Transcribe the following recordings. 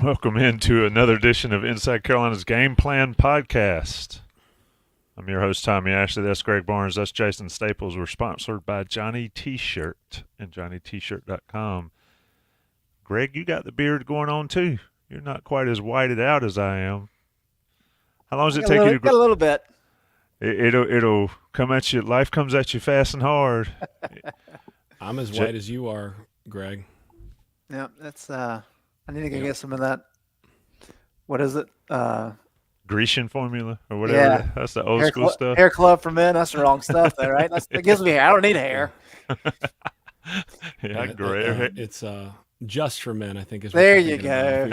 Welcome into another edition of Inside Carolina's Game Plan Podcast. I'm your host, Tommy Ashley. That's Greg Barnes. That's Jason Staples. We're sponsored by Johnny T-Shirt and JohnnyT-Shirt.com. Greg, you got the beard going on too. You're not quite as whited out as I am. How long does it take you to Got a little bit. It'll come at you. Life comes at you fast and hard. I'm as white as you are, Greg. Yeah, that's I need to go get some of that. What is it? Grecian formula or whatever. Yeah. That's the old school stuff. Hair club for men. That's the wrong stuff, though, right? That gives me hair. I don't need hair. Great. It's just for men, I think. Is what there you're you go.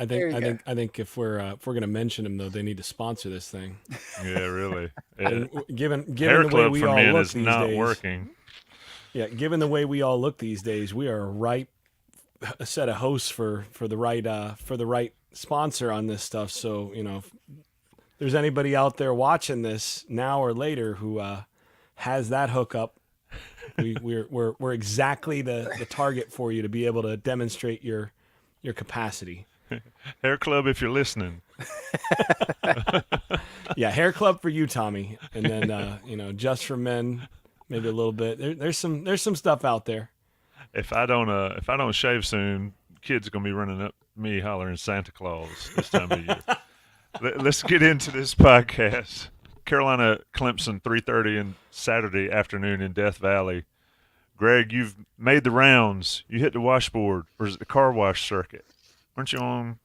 I think if we're going to mention them though, they need to sponsor this thing. Yeah, really. And given hair the way club we for all men look is these not days, working. Yeah, given the way we all look these days, we are a ripe set of hosts for the right sponsor on this stuff. So if there's anybody out there watching this now or later who has that hookup, we're exactly the target for you to be able to demonstrate your capacity. Hair club, if you're listening. Yeah, hair club for you, Tommy, and then just for men, maybe a little bit. There's some stuff out there. If I don't shave soon, kids are gonna be running up me hollering Santa Claus this time of year. Let's get into this podcast. Carolina Clemson 3:30 and Saturday afternoon in Death Valley. Greg, you've made the rounds. You hit the washboard, or is it the car wash circuit? Weren't you on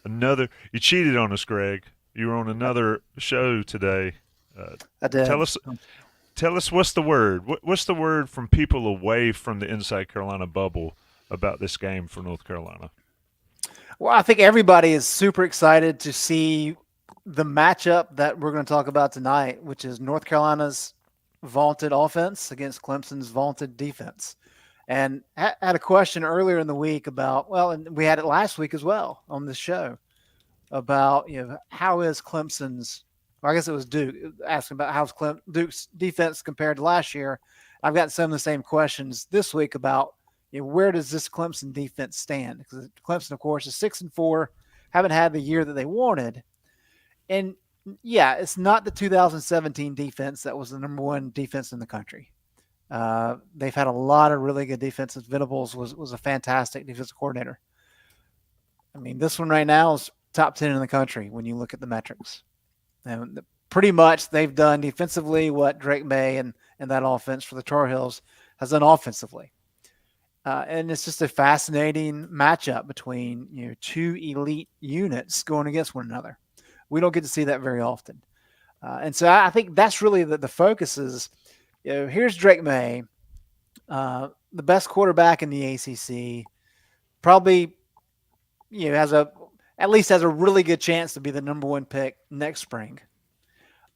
another? You cheated on us, Greg. You were on another show today. I did. Tell us what's the word? What's the word from people away from the Inside Carolina bubble about this game for North Carolina? Well, I think everybody is super excited to see the matchup that we're going to talk about tonight, which is North Carolina's vaunted offense against Clemson's vaunted defense. And I had a question earlier in the week about, and we had it last week as well on this show, about how is Clemson's, I guess it was Duke, asking about how's Duke's defense compared to last year. I've got some of the same questions this week about where does this Clemson defense stand? Because Clemson, of course, is 6-4, haven't had the year that they wanted. And yeah, it's not the 2017 defense that was the number one defense in the country. They've had a lot of really good defenses. Venables was a fantastic defensive coordinator. I mean, this one right now is top 10 in the country when you look at the metrics. And pretty much they've done defensively what Drake Maye and that offense for the Tar Heels has done offensively. And it's just a fascinating matchup between two elite units going against one another. We don't get to see that very often. And so I think that's really the focus is, here's Drake Maye, the best quarterback in the ACC, probably at least has a really good chance to be the number one pick next spring.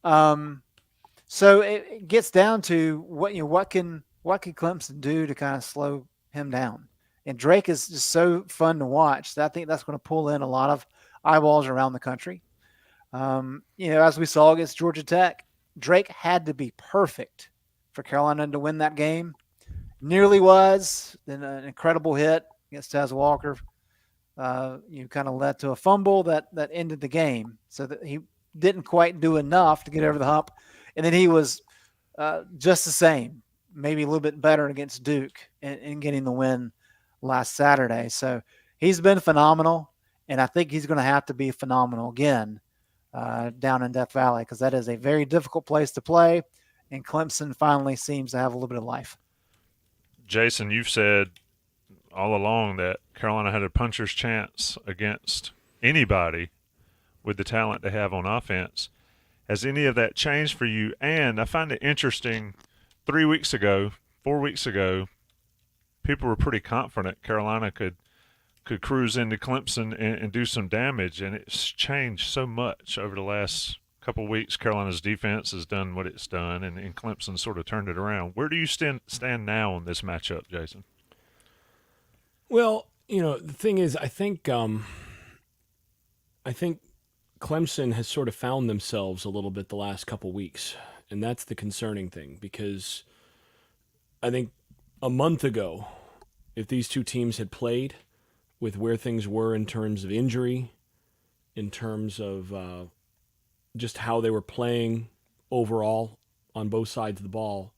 So it gets down to what can Clemson do to kind of slow him down. And Drake is just so fun to watch that I think that's going to pull in a lot of eyeballs around the country. As we saw against Georgia Tech, Drake had to be perfect for Carolina to win that game. Nearly was. Then an incredible hit against Taz Walker. Kind of led to a fumble that ended the game, so that he didn't quite do enough to get over the hump. And then he was just the same, maybe a little bit better against Duke in getting the win last Saturday. So he's been phenomenal, and I think he's going to have to be phenomenal again down in Death Valley, because that is a very difficult place to play, and Clemson finally seems to have a little bit of life. Jason, you've said all along that Carolina had a puncher's chance against anybody with the talent they have on offense. Has any of that changed for you? And I find it interesting, 4 weeks ago, people were pretty confident Carolina could cruise into Clemson and do some damage, and it's changed so much over the last couple of weeks. Carolina's defense has done what it's done, and Clemson sort of turned it around. Where do you stand now on this matchup, Jason? Well, the thing is, I think Clemson has sort of found themselves a little bit the last couple weeks, and that's the concerning thing, because I think a month ago, if these two teams had played, with where things were in terms of injury, in terms of just how they were playing overall on both sides of the ball,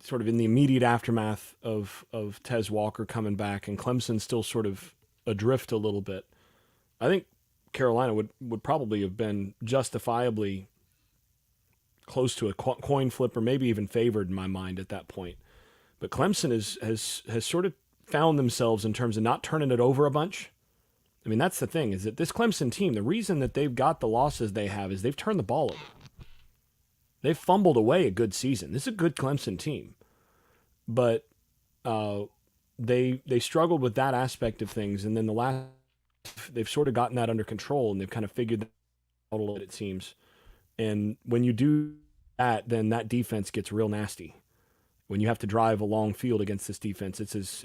sort of in the immediate aftermath of Tez Walker coming back and Clemson still sort of adrift a little bit, I think Carolina would probably have been justifiably close to a coin flip or maybe even favored in my mind at that point. But Clemson has sort of found themselves in terms of not turning it over a bunch. I mean, that's the thing, is that this Clemson team, the reason that they've got the losses they have is they've turned the ball over. They've fumbled away a good season. This is a good Clemson team. But they struggled with that aspect of things, and then they've sort of gotten that under control, and they've kind of figured that out a little bit, it seems. And when you do that, then that defense gets real nasty. When you have to drive a long field against this defense, it's as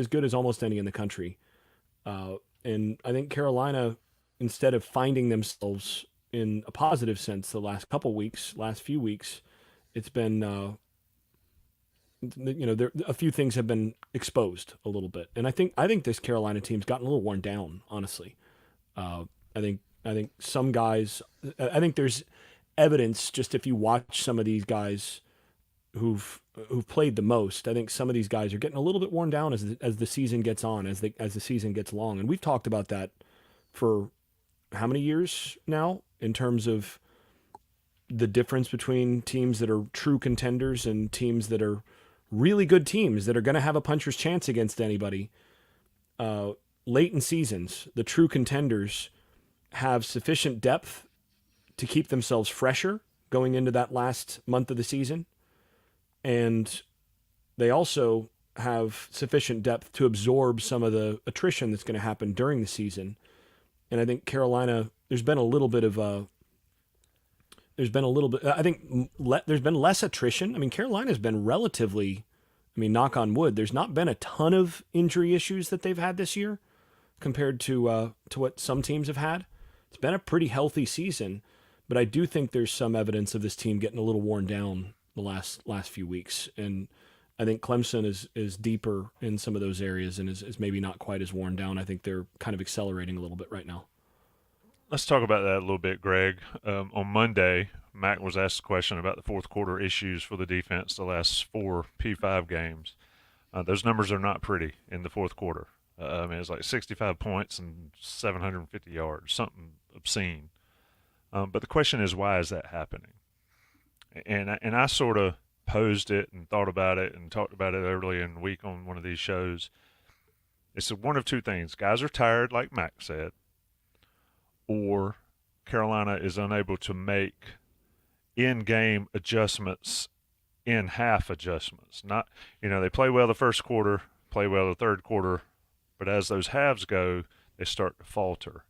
good as almost any in the country. And I think Carolina, instead of finding themselves in a positive sense the last few weeks, it's been, a few things have been exposed a little bit. And I think this Carolina team's gotten a little worn down, honestly. I think some guys, I think there's evidence, just if you watch some of these guys who've played the most, I think some of these guys are getting a little bit worn down as the season gets on, as the season gets long. And we've talked about that for how many years now, in terms of the difference between teams that are true contenders and teams that are really good teams that are going to have a puncher's chance against anybody. Late in seasons, the true contenders have sufficient depth to keep themselves fresher going into that last month of the season. And they also have sufficient depth to absorb some of the attrition that's going to happen during the season. And I think Carolina, there's been less attrition. I mean, Carolina's been relatively, knock on wood, there's not been a ton of injury issues that they've had this year compared to what some teams have had. It's been a pretty healthy season, but I do think there's some evidence of this team getting a little worn down the last few weeks. And I think Clemson is deeper in some of those areas and is maybe not quite as worn down. I think they're kind of accelerating a little bit right now. Let's talk about that a little bit, Greg. On Monday, Mack was asked a question about the fourth quarter issues for the defense the last 4 P5 games. Those numbers are not pretty in the fourth quarter. It's like 65 points and 750 yards, something obscene. But the question is, why is that happening? And I sort of posed it and thought about it and talked about it early in the week on one of these shows. It's one of two things. Guys are tired, like Mack said, or Carolina is unable to make in-game adjustments, in-half adjustments. Not, they play well the first quarter, play well the third quarter, but as those halves go, they start to falter.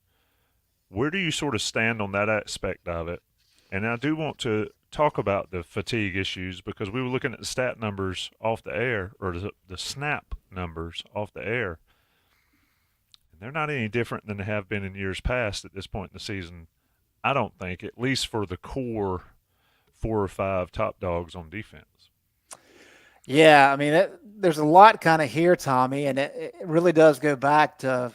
Where do you sort of stand on that aspect of it? And I do want to talk about the fatigue issues, because we were looking at the stat numbers off the air, or the snap numbers off the air. And they're not any different than they have been in years past at this point in the season, I don't think, at least for the core 4 or 5 top dogs on defense. Yeah, there's a lot kind of here, Tommy, and it really does go back to,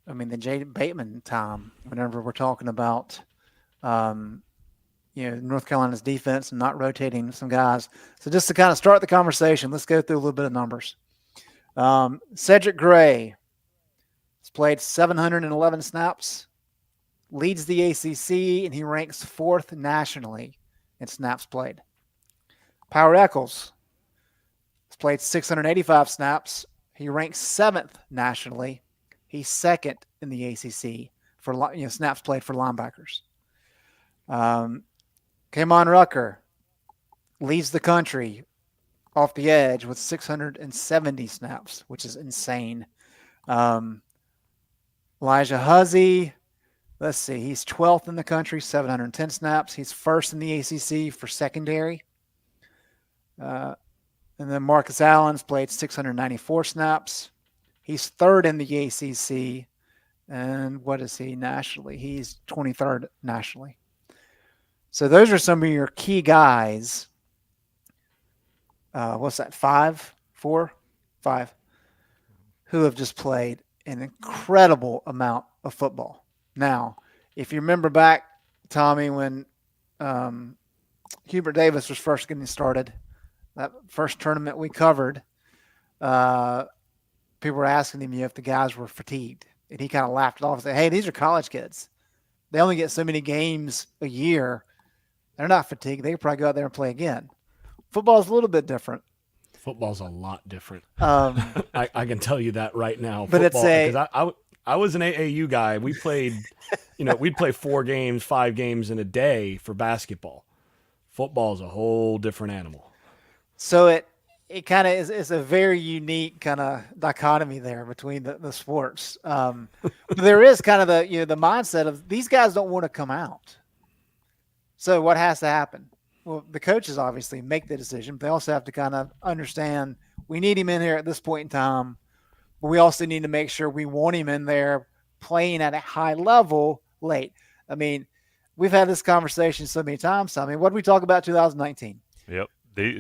the Jaden Bateman time, whenever we're talking about, North Carolina's defense and not rotating some guys. So just to kind of start the conversation, let's go through a little bit of numbers. Cedric Gray has played 711 snaps, leads the ACC, and he ranks 4th nationally in snaps played. Power Eccles has played 685 snaps. He ranks 7th nationally. He's 2nd in the ACC for snaps played for linebackers. Kamon Rucker leads the country off the edge with 670 snaps, which is insane. Elijah Huzzy, let's see, he's 12th in the country, 710 snaps. He's 1st in the ACC for secondary. And then Marcus Allen's played 694 snaps. He's 3rd in the ACC. And what is he nationally? He's 23rd nationally. So those are some of your key guys. What's that? 5, 4, 5. who have just played an incredible amount of football. Now, if you remember back, Tommy, when Hubert Davis was first getting started, that first tournament we covered, people were asking him if the guys were fatigued. And he kind of laughed it off and said, hey, these are college kids. They only get so many games a year. They're not fatigued. They could probably go out there and play again. Football is a little bit different. Football's a lot different. Um, I can tell you that right now. But Football, it's because I was an AAU guy. We played, we'd play 4 games, 5 games in a day for basketball. Football is a whole different animal. So it kind of is a very unique kind of dichotomy there between the sports. But there is kind of the mindset of these guys don't want to come out. So what has to happen? Well, the coaches obviously make the decision, but they also have to kind of understand we need him in here at this point in time, but we also need to make sure we want him in there playing at a high level late. I mean, we've had this conversation so many times. I mean, what did we talk about 2019? Yep.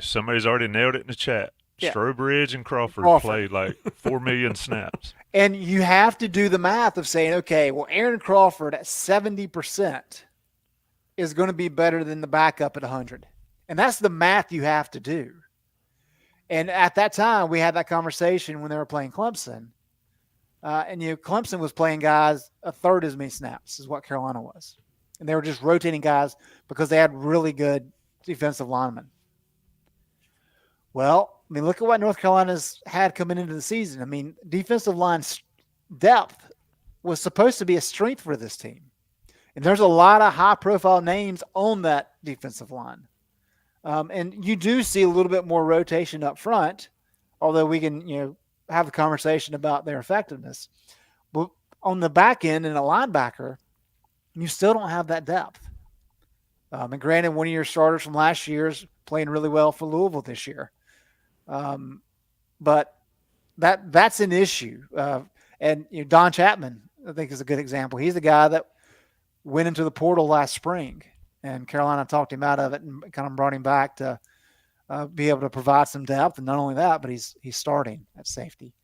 Somebody's already nailed it in the chat. Yeah. Strobridge and Crawford played like 4 million snaps. And you have to do the math of saying, okay, well, Aaron Crawford at 70% is going to be better than the backup at 100. And that's the math you have to do. And at that time, we had that conversation when they were playing Clemson. And Clemson was playing guys a third as many snaps as what Carolina was. And they were just rotating guys because they had really good defensive linemen. Well, I mean, look at what North Carolina's had coming into the season. I mean, defensive line depth was supposed to be a strength for this team. And there's a lot of high-profile names on that defensive line. And you do see a little bit more rotation up front, although we can, have a conversation about their effectiveness. But on the back end and a linebacker, you still don't have that depth. And granted, one of your starters from last year is playing really well for Louisville this year. But that's an issue. And Don Chapman, I think, is a good example. He's the guy that went into the portal last spring, and Carolina talked him out of it and kind of brought him back to be able to provide some depth. And not only that, but he's starting at safety.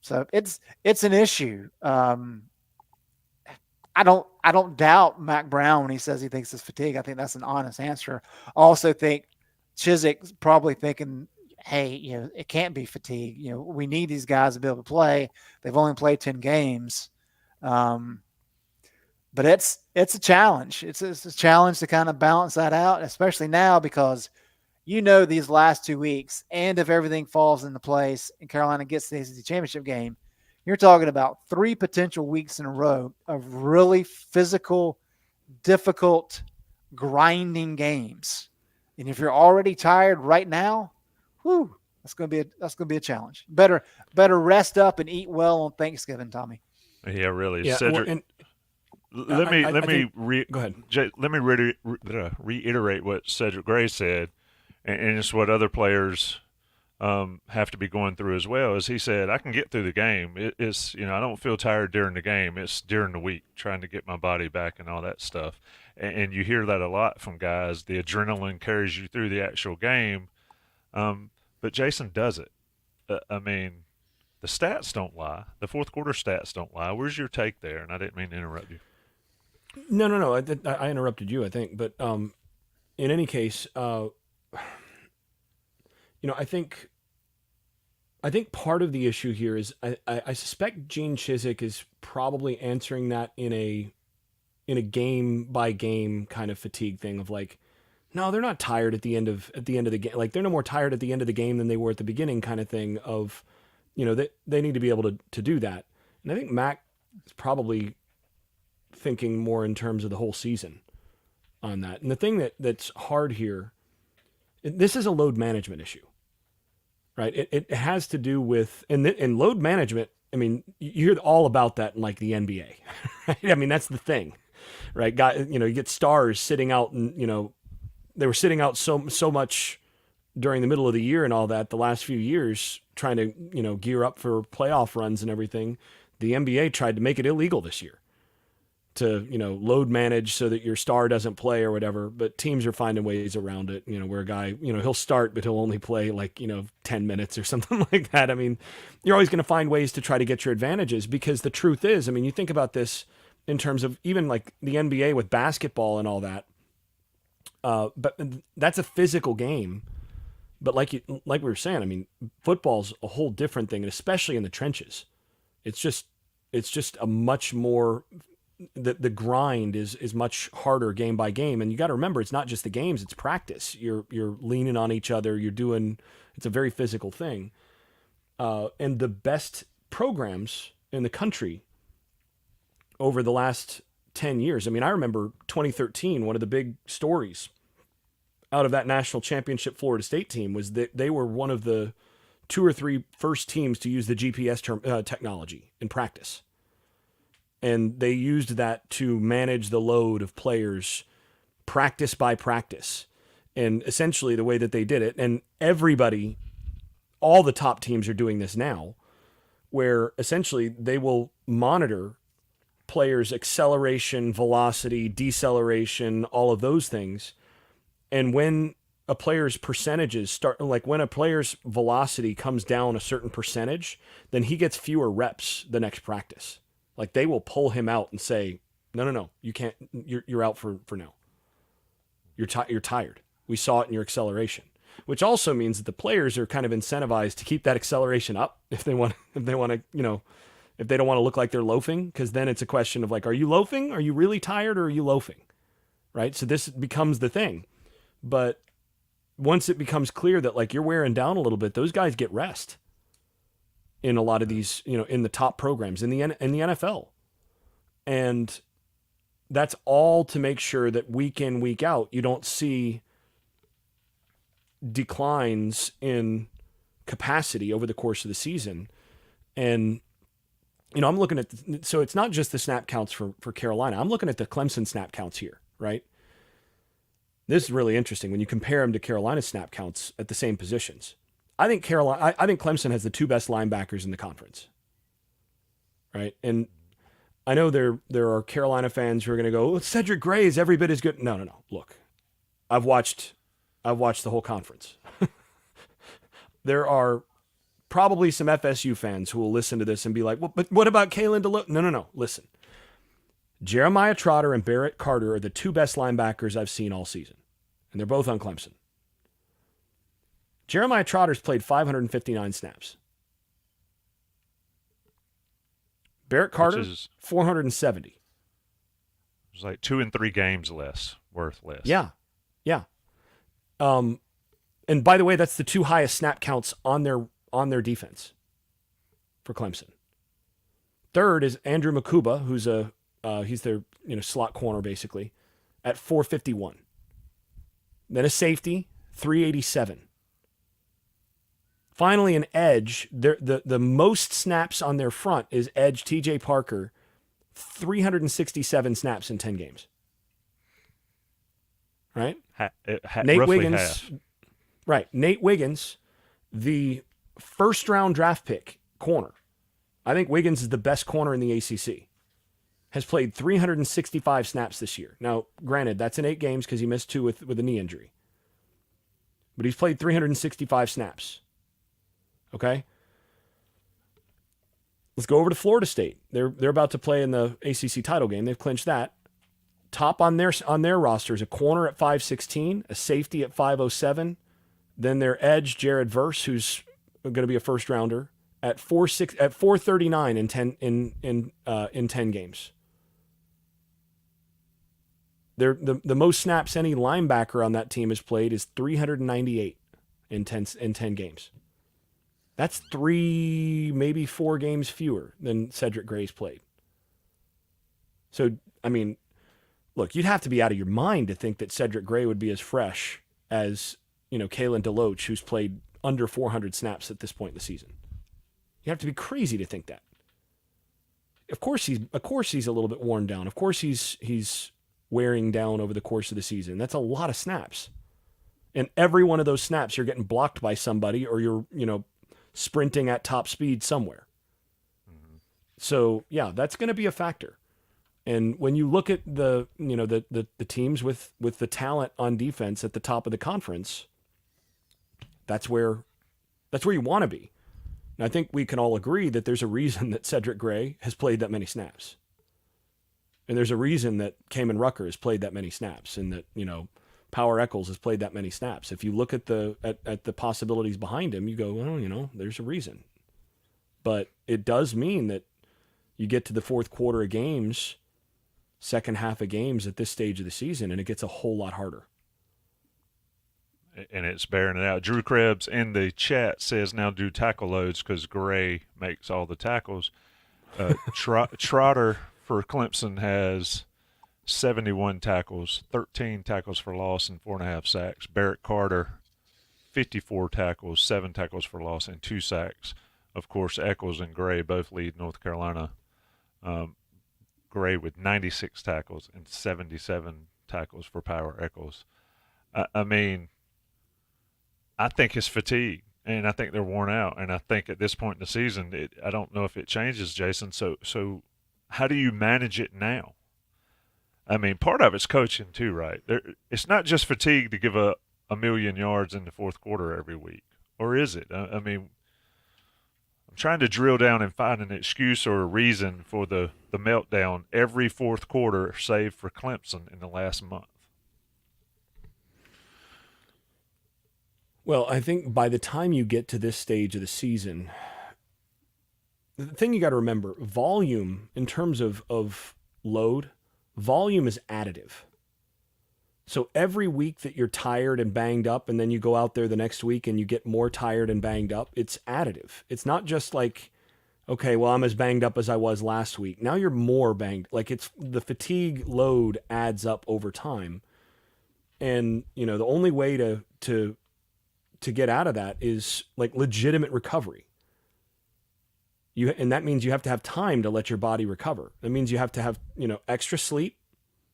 So it's an issue. I don't doubt Mack Brown when he says he thinks it's fatigue. I think that's an honest answer. I also think Chizik's probably thinking, hey, it can't be fatigue. We need these guys to be able to play. They've only played 10 games. But it's a challenge. It's a challenge to kind of balance that out, especially now because these last 2 weeks, and if everything falls into place and Carolina gets the ACC championship game, you're talking about 3 potential weeks in a row of really physical, difficult, grinding games. And if you're already tired right now, that's going to be a challenge. Better rest up and eat well on Thanksgiving, Tommy. Yeah, really. Yeah, Cedric, let me go ahead. Let me reiterate what Cedric Gray said, and it's what other players have to be going through as well. As he said, I can get through the game. It's I don't feel tired during the game. It's during the week trying to get my body back and all that stuff. And you hear that a lot from guys. The adrenaline carries you through the actual game, but Jason does it. I mean, the stats don't lie. The fourth quarter stats don't lie. Where's your take there? And I didn't mean to interrupt you. No. I interrupted you, I think. But in any case, I think part of the issue here is I suspect Gene Chizik is probably answering that in a game by game kind of fatigue thing of like, no, they're not tired at the end of the game. Like they're no more tired at the end of the game than they were at the beginning kind of thing of, they need to be able to do that. And I think Mack is probably thinking more in terms of the whole season on that. And the thing that's hard here, this is a load management issue, right? It has to do with, and load management, I mean, you hear all about that in like the NBA, right? I mean, that's the thing, right? You get stars sitting out and, they were sitting out so much during the middle of the year and all that the last few years trying to, gear up for playoff runs and everything. The NBA tried to make it illegal this year to, load manage so that your star doesn't play or whatever, but teams are finding ways around it, where a guy, he'll start, but he'll only play 10 minutes or something like that. I mean, you're always going to find ways to try to get your advantages, because the truth is, you think about this in terms of even like the NBA with basketball and all that. But that's a physical game. But like we were saying, football's a whole different thing, and especially in the trenches. It's just a much more, the grind is much harder game by game. And you got to remember, it's not just the games, it's practice. You're leaning on each other. It's a very physical thing. And the best programs in the country over the last 10 years. I remember 2013, one of the big stories out of that national championship Florida State team was that they were one of the 2 or 3 first teams to use the GPS technology in practice. And they used that to manage the load of players practice by practice. And essentially the way that they did it, and everybody, all the top teams are doing this now, where essentially they will monitor players' acceleration, velocity, deceleration, all of those things. And when a player's percentages start, like when a player's velocity comes down a certain percentage, then he gets fewer reps the next practice. Like they will pull him out and say, no, you can't, you're out for now. You're tired. We saw it in your acceleration, which also means that the players are kind of incentivized to keep that acceleration up if they want to, if they don't want to look like they're loafing, because then it's a question of like, are you loafing? Are you really tired, or are you loafing? Right? So this becomes the thing. But once it becomes clear that like you're wearing down a little bit, those guys get rest in a lot of these, in the top programs in the NFL. And that's all to make sure that week in, week out, you don't see declines in capacity over the course of the season. And, I'm looking at, so it's not just the snap counts for Carolina. I'm looking at the Clemson snap counts here, right? This is really interesting when you compare them to Carolina's snap counts at the same positions. I think Clemson has the 2 best linebackers in the conference, right? And I know there are Carolina fans who are going to go, Cedric Gray is every bit as good. No. Look, I've watched the whole conference. There are probably some FSU fans who will listen to this and be like, well, but what about Kalen DeLoach? No. Listen. Jeremiah Trotter and Barrett Carter are the 2 best linebackers I've seen all season, and they're both on Clemson. Jeremiah Trotter's played 559 snaps. Barrett Carter, 470. It's like 2 and 3 games worth less. Yeah. And by the way, that's the 2 highest snap counts on their defense for Clemson. Third is Andrew Makuba, who's he's their slot corner basically, at 451. Then a safety, 387. Finally, an edge. The most snaps on their front is edge TJ Parker, 367 snaps in 10 games. Right? Nate Wiggins. Half. Right. Nate Wiggins, the first-round draft pick corner. I think Wiggins is the best corner in the ACC. Has played 365 snaps this year. Now, granted, that's in 8 games because he missed 2 with a knee injury. But he's played 365 snaps. Okay? Let's go over to Florida State. They're about to play in the ACC title game. They've clinched that. Top on their roster is a corner at 5'16", a safety at 5'07", then their edge Jared Verse, who's going to be a first rounder, at 439 in 10 games. The most snaps any linebacker on that team has played is 398 in 10 games. That's 3, maybe 4 games fewer than Cedric Gray's played. So, look, you'd have to be out of your mind to think that Cedric Gray would be as fresh as, Kalen DeLoach, who's played under 400 snaps at this point in the season. You have to be crazy to think that. Of course he's a little bit worn down. Of course he's wearing down over the course of the season. That's a lot of snaps. And every one of those snaps, you're getting blocked by somebody, or you're, sprinting at top speed somewhere. Mm-hmm. So, yeah, that's going to be a factor. And when you look at the teams with the talent on defense at the top of the conference, that's where you want to be. And I think we can all agree that there's a reason that Cedric Gray has played that many snaps. And there's a reason that Kamen Rucker has played that many snaps, and that, Power Eccles has played that many snaps. If you look at the possibilities behind him, you go, well, there's a reason. But it does mean that you get to the fourth quarter of games, second half of games at this stage of the season, and it gets a whole lot harder. And it's bearing it out. Drew Krebs in the chat says now do tackle loads because Gray makes all the tackles. Trotter for Clemson has 71 tackles, 13 tackles for loss, and 4.5 sacks. Barrett Carter, 54 tackles, 7 tackles for loss, and 2 sacks. Of course, Eccles and Gray both lead North Carolina. Gray with 96 tackles and 77 tackles for Power Eccles. I mean, I think it's fatigue, and I think they're worn out. And I think at this point in the season, I don't know if it changes, Jason. So how do you manage it now? I mean, part of it's coaching too, right? It's not just fatigue to give a million yards in the fourth quarter every week, or is it? I mean, I'm trying to drill down and find an excuse or a reason for the meltdown every fourth quarter, save for Clemson in the last month. Well, I think by the time you get to this stage of the season, the thing you got to remember, volume in terms of load, volume is additive. So every week that you're tired and banged up, and then you go out there the next week and you get more tired and banged up, it's additive. It's not just like, okay, well, I'm as banged up as I was last week. Now you're more banged. Like, it's the fatigue load adds up over time. And, the only way to get out of that is like legitimate recovery. And that means you have to have time to let your body recover. That means you have to have, extra sleep.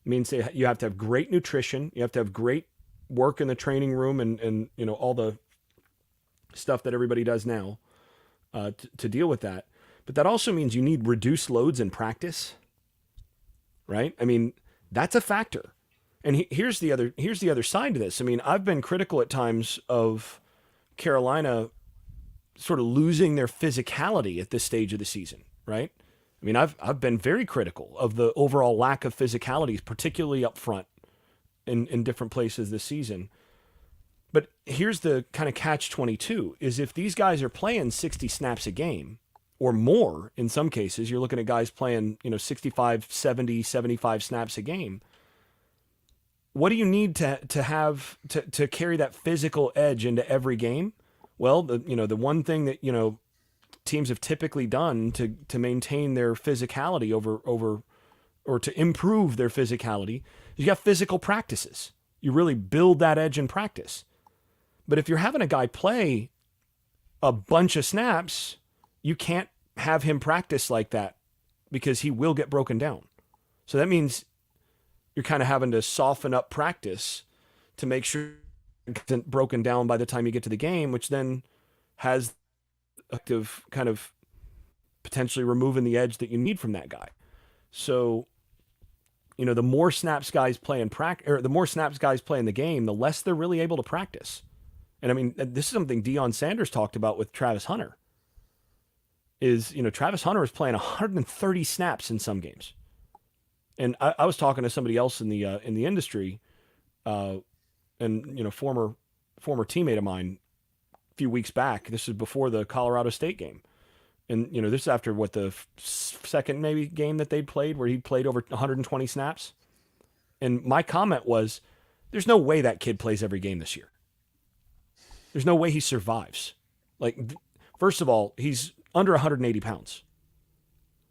It means you have to have great nutrition. You have to have great work in the training room and all the stuff that everybody does now to deal with that. But that also means you need reduced loads in practice, right? I mean, that's a factor. And here's the other side to this. I mean, I've been critical at times of Carolina sort of losing their physicality at this stage of the season, right? I mean, I've been very critical of the overall lack of physicality, particularly up front in different places this season. But here's the kind of catch-22, is if these guys are playing 60 snaps a game or more, in some cases, you're looking at guys playing, 65, 70, 75 snaps a game. What do you need to have to carry that physical edge into every game? Well, the one thing that, teams have typically done to maintain their physicality over or to improve their physicality is you got physical practices. You really build that edge in practice. But if you're having a guy play a bunch of snaps, you can't have him practice like that because he will get broken down. So that means you're kind of having to soften up practice to make sure it isn't broken down by the time you get to the game, which then has of kind of potentially removing the edge that you need from that guy. So, the more snaps guys play in the more snaps guys play in the game, the less they're really able to practice. And I mean, this is something Deion Sanders talked about with Travis Hunter. Travis Hunter is playing 130 snaps in some games. And I was talking to somebody else in the industry, and former teammate of mine a few weeks back. This is before the Colorado State game, and this is after the second maybe game that they'd played where he played over 120 snaps. And my comment was, "There's no way that kid plays every game this year. There's no way he survives. Like, first of all, he's under 180 pounds."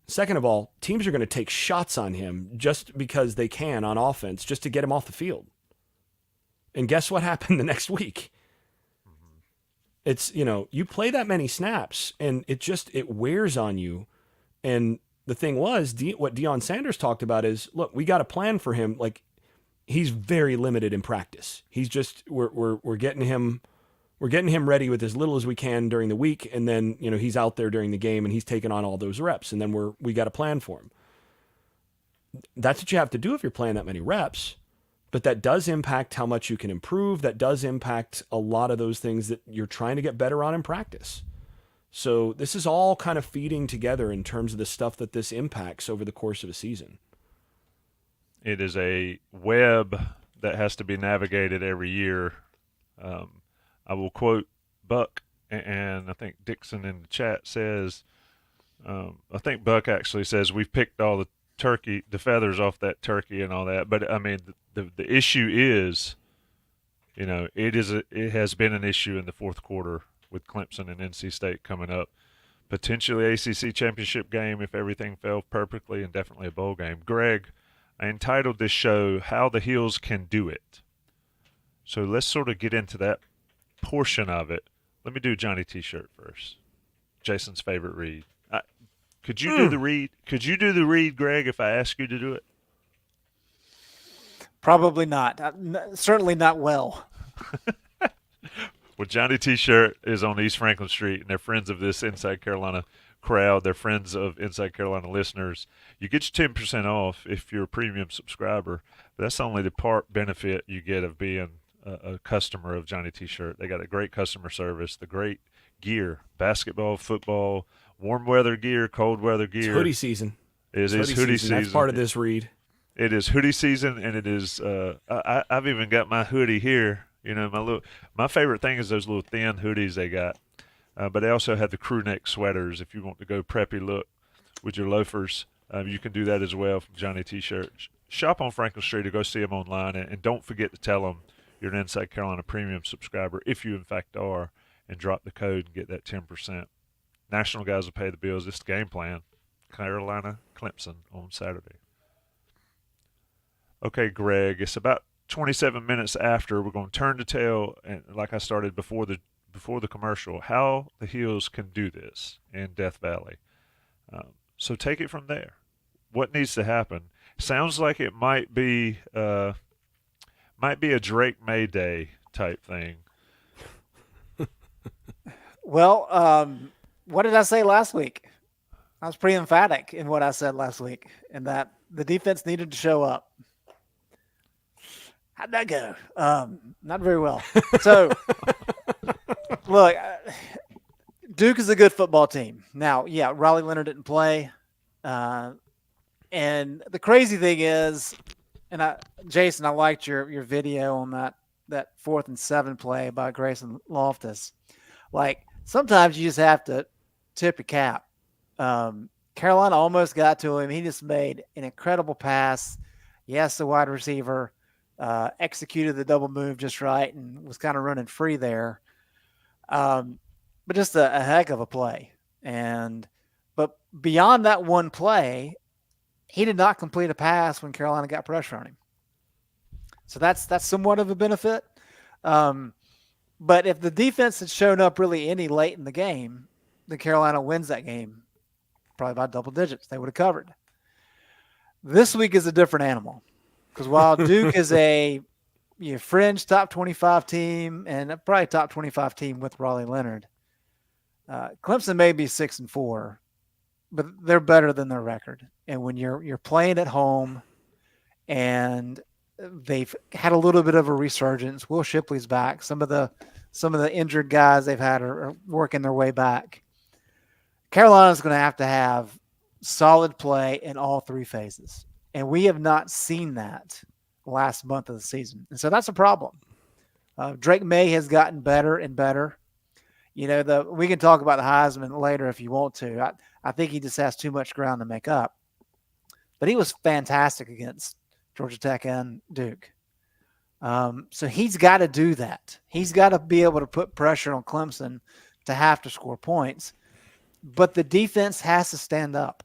Second of all, teams are going to take shots on him just because they can on offense, just to get him off the field. And guess what happened the next week? It's, you play that many snaps and it wears on you. And the thing was, what Deion Sanders talked about is, look, we got a plan for him. Like, he's very limited in practice. He's just, we're getting him ready with as little as we can during the week. And then, he's out there during the game and he's taking on all those reps. And then we got a plan for him. That's what you have to do if you're playing that many reps. But that does impact how much you can improve. That does impact a lot of those things that you're trying to get better on in practice. So this is all kind of feeding together in terms of the stuff that this impacts over the course of a season. It is a web that has to be navigated every year. I will quote Buck, and I think Dixon in the chat says, I think Buck actually says we've picked all the feathers off that turkey and all that. But I mean, the issue is, it has been an issue in the fourth quarter with Clemson and NC State coming up. Potentially ACC championship game if everything fell perfectly, and definitely a bowl game. Greg, I entitled this show "How the Heels Can Do It." So let's sort of get into that portion of it. Let me do Johnny T-shirt first. Jason's favorite read. Could you do the read? Could you do the read, Greg, if I ask you to do it? Probably not. Certainly not well. Well, Johnny T-shirt is on East Franklin Street, and they're friends of this Inside Carolina crowd. They're friends of Inside Carolina listeners. You get your 10% off if you're a premium subscriber. But that's only the part benefit you get of being a customer of Johnny T-shirt. They got a great customer service, the great gear, basketball, football, warm weather gear, cold weather gear. It's hoodie season. It is hoodie season. That's part of this read. It is hoodie season, and it is. I've even got my hoodie here. My favorite thing is those little thin hoodies they got. But they also have the crew neck sweaters. If you want to go preppy look with your loafers, you can do that as well from Johnny T-shirts. Shop on Franklin Street or go see them online, and don't forget to tell them you're an Inside Carolina premium subscriber if you in fact are, and drop the code and get that 10%. National guys will pay the bills. It's the game plan. Carolina, Clemson on Saturday. Okay, Greg, it's about 27 minutes after. We're going to turn the tail, and like I started before the commercial, how the Heels can do this in Death Valley. So take it from there. What needs to happen? Sounds like it might be a Drake Maye Day type thing. Well, what did I say last week? I was pretty emphatic in what I said last week, and that the defense needed to show up. How'd that go? Not very well. So, look, Duke is a good football team. Now, yeah, Riley Leonard didn't play. And the crazy thing is, Jason, I liked your video on that 4th and 7 play by Grayson Loftus. Like, sometimes you just have to tip your cap. Carolina almost got to him. He just made an incredible pass. Yes, the wide receiver executed the double move just right and was kind of running free there. But just a heck of a play. But beyond that one play, he did not complete a pass when Carolina got pressure on him. So that's somewhat of a benefit. But if the defense had shown up really any late in the game, then Carolina wins that game probably by double digits. They would have covered. This week is a different animal because while Duke is a fringe top 25 team and probably top 25 team with Raleigh Leonard, Clemson may be 6-4, but they're better than their record. And when you're playing at home and they've had a little bit of a resurgence, Will Shipley's back. Some of the injured guys they've had are working their way back. Carolina's going to have solid play in all three phases. And we have not seen that last month of the season. And so that's a problem. Drake Maye has gotten better and better. We can talk about the Heisman later if you want to. I think he just has too much ground to make up. But he was fantastic against Georgia Tech and Duke. So he's got to do that. He's got to be able to put pressure on Clemson to have to score points. But the defense has to stand up,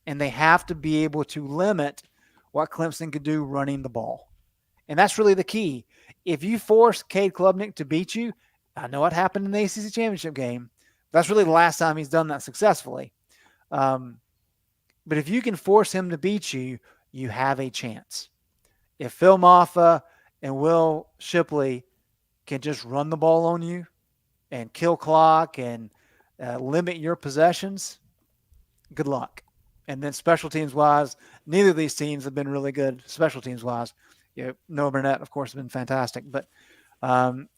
and they have to be able to limit what Clemson could do running the ball. And that's really the key. If you force Cade Klubnik to beat you, I know what happened in the ACC championship game. That's really the last time he's done that successfully. But if you can force him to beat you, you have a chance. If Phil Maffa and Will Shipley can just run the ball on you and kill clock and limit your possessions, good luck. And then special teams wise, neither of these teams have been really good special teams wise. Noah Burnett, of course, has been fantastic, but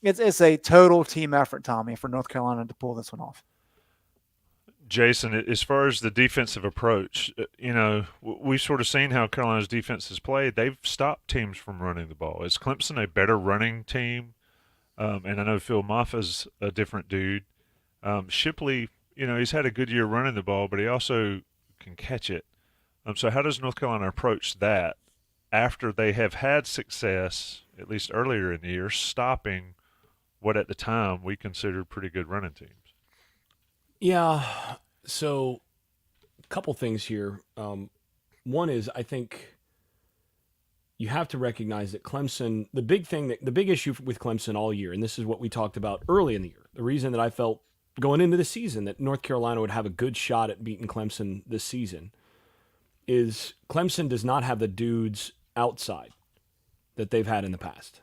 it's a total team effort, Tommy, for North Carolina to pull this one off. Jason, as far as the defensive approach, we've sort of seen how Carolina's defense has played. They've stopped teams from running the ball. Is Clemson a better running team? And I know Phil Maffa's a different dude. Shipley, he's had a good year running the ball, but he also can catch it. So how does North Carolina approach that after they have had success, at least earlier in the year, stopping what at the time we considered pretty good running teams? Yeah, so a couple things here. One is I think you have to recognize that Clemson, the big issue with Clemson all year, and this is what we talked about early in the year, the reason that I felt going into the season that North Carolina would have a good shot at beating Clemson this season, is Clemson does not have the dudes outside that they've had in the past.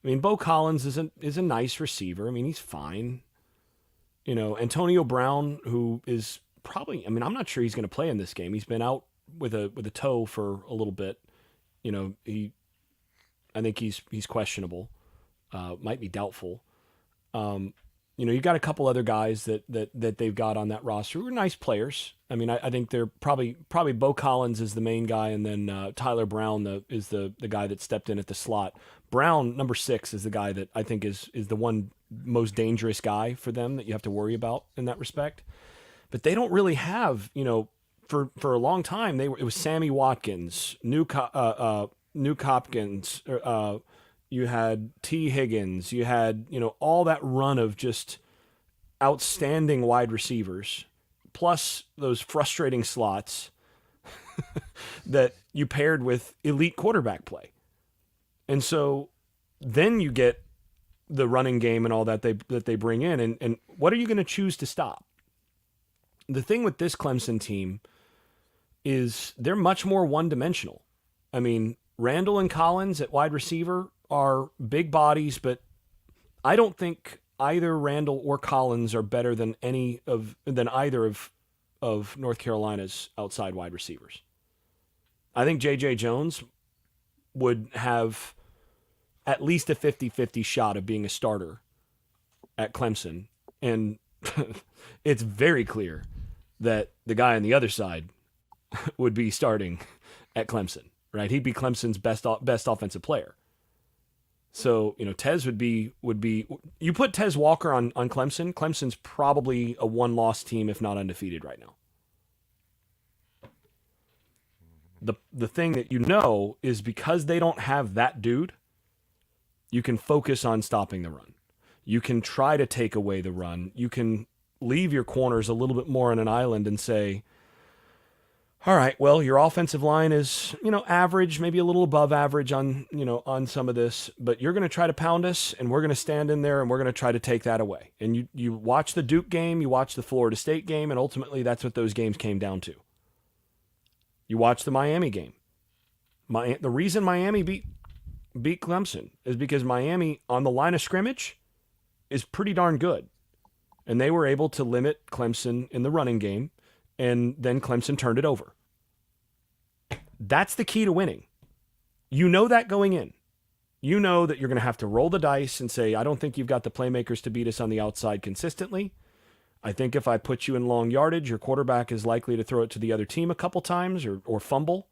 I mean, Bo Collins is a nice receiver. I mean, he's fine. Antonio Brown, who is probably, I'm not sure he's going to play in this game. He's been out with a toe for a little bit. I think he's questionable. Might be doubtful. You got a couple other guys that they've got on that roster who are nice players. I mean, I think they're probably Bo Collins is the main guy, and then Tyler Brown is the guy that stepped in at the slot. Brown, number 6, is the guy that I think is the one most dangerous guy for them that you have to worry about in that respect. But they don't really have, for a long time it was Sammy Watkins, Nuke Hopkins, you had T. Higgins, you had, all that run of just outstanding wide receivers, plus those frustrating slots that you paired with elite quarterback play. And so then you get the running game and all that they bring in. And what are you going to choose to stop? The thing with this Clemson team is they're much more one-dimensional. I mean, Randall and Collins at wide receiver are big bodies, but I don't think either Randall or Collins are better than either of North Carolina's outside wide receivers. I think J.J. Jones would have at least a 50-50 shot of being a starter at Clemson. And it's very clear that the guy on the other side would be starting at Clemson, right? He'd be Clemson's best offensive player. So, Tez would be you put Tez Walker on Clemson, Clemson's probably a one-loss team, if not undefeated right now. The thing that is because they don't have that dude, you can focus on stopping the run. You can try to take away the run. You can leave your corners a little bit more on an island and say, all right, well, your offensive line is, average, maybe a little above average on some of this, but you're going to try to pound us, and we're going to stand in there, and we're going to try to take that away. And you watch the Duke game, you watch the Florida State game, and ultimately that's what those games came down to. You watch the Miami game. The reason Miami beat Clemson is because Miami, on the line of scrimmage, is pretty darn good. And they were able to limit Clemson in the running game, and then Clemson turned it over. That's the key to winning. You know that going in. You know that you're going to have to roll the dice and say, I don't think you've got the playmakers to beat us on the outside consistently. I think if I put you in long yardage, your quarterback is likely to throw it to the other team a couple times or fumble.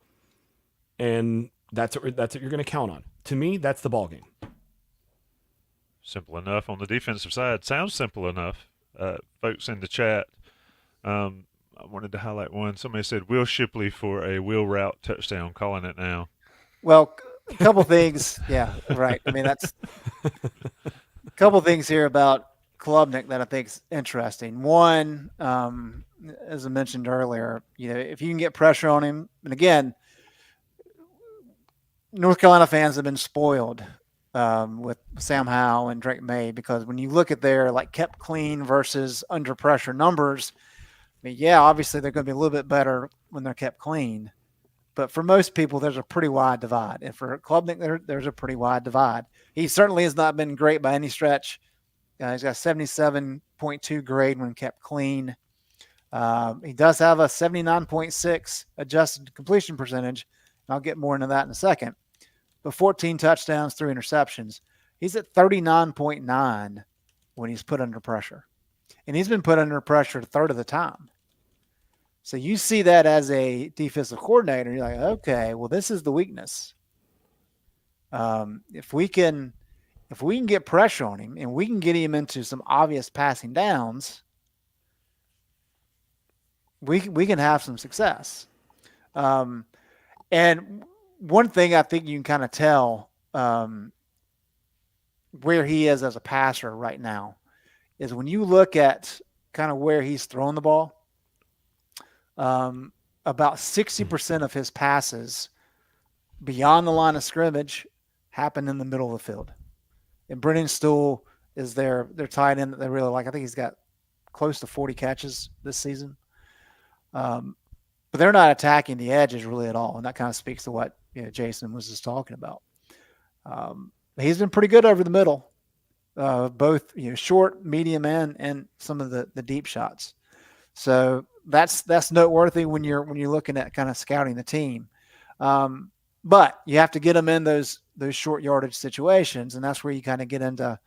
And that's what you're going to count on. To me, that's the ball game. Simple enough on the defensive side. Sounds simple enough. Folks in the chat, I wanted to highlight one. Somebody said Will Shipley for a wheel route touchdown. Calling it now. Well, a couple things. Yeah, right. I mean, that's a couple things here about Klubnik that I think is interesting. One, as I mentioned earlier, if you can get pressure on him, and again, North Carolina fans have been spoiled with Sam Howell and Drake Maye, because when you look at their kept clean versus under pressure numbers, I mean, yeah, obviously they're going to be a little bit better when they're kept clean, but for most people, there's a pretty wide divide. And for Klubnik, there's a pretty wide divide. He certainly has not been great by any stretch. He's got 77.2 grade when kept clean. He does have a 79.6 adjusted completion percentage. And I'll get more into that in a second. But 14 touchdowns, 3 interceptions. He's at 39.9 when he's put under pressure. And he's been put under pressure a third of the time. So you see that as a defensive coordinator, you're like, okay, well, this is the weakness. If we can get pressure on him and we can get him into some obvious passing downs, we can have some success. And one thing I think you can kind of tell where he is as a passer right now is when you look at kind of where he's thrown the ball, about 60% of his passes beyond the line of scrimmage happen in the middle of the field. And Brennan Stool is their tight end that they really like. I think he's got close to 40 catches this season. But they're not attacking the edges really at all. And that kind of speaks to what Jason was just talking about. He's been pretty good over the middle, both short, medium, and some of the deep shots. So that's noteworthy when you're looking at kind of scouting the team. But you have to get them in those short yardage situations, and that's where you kind of get into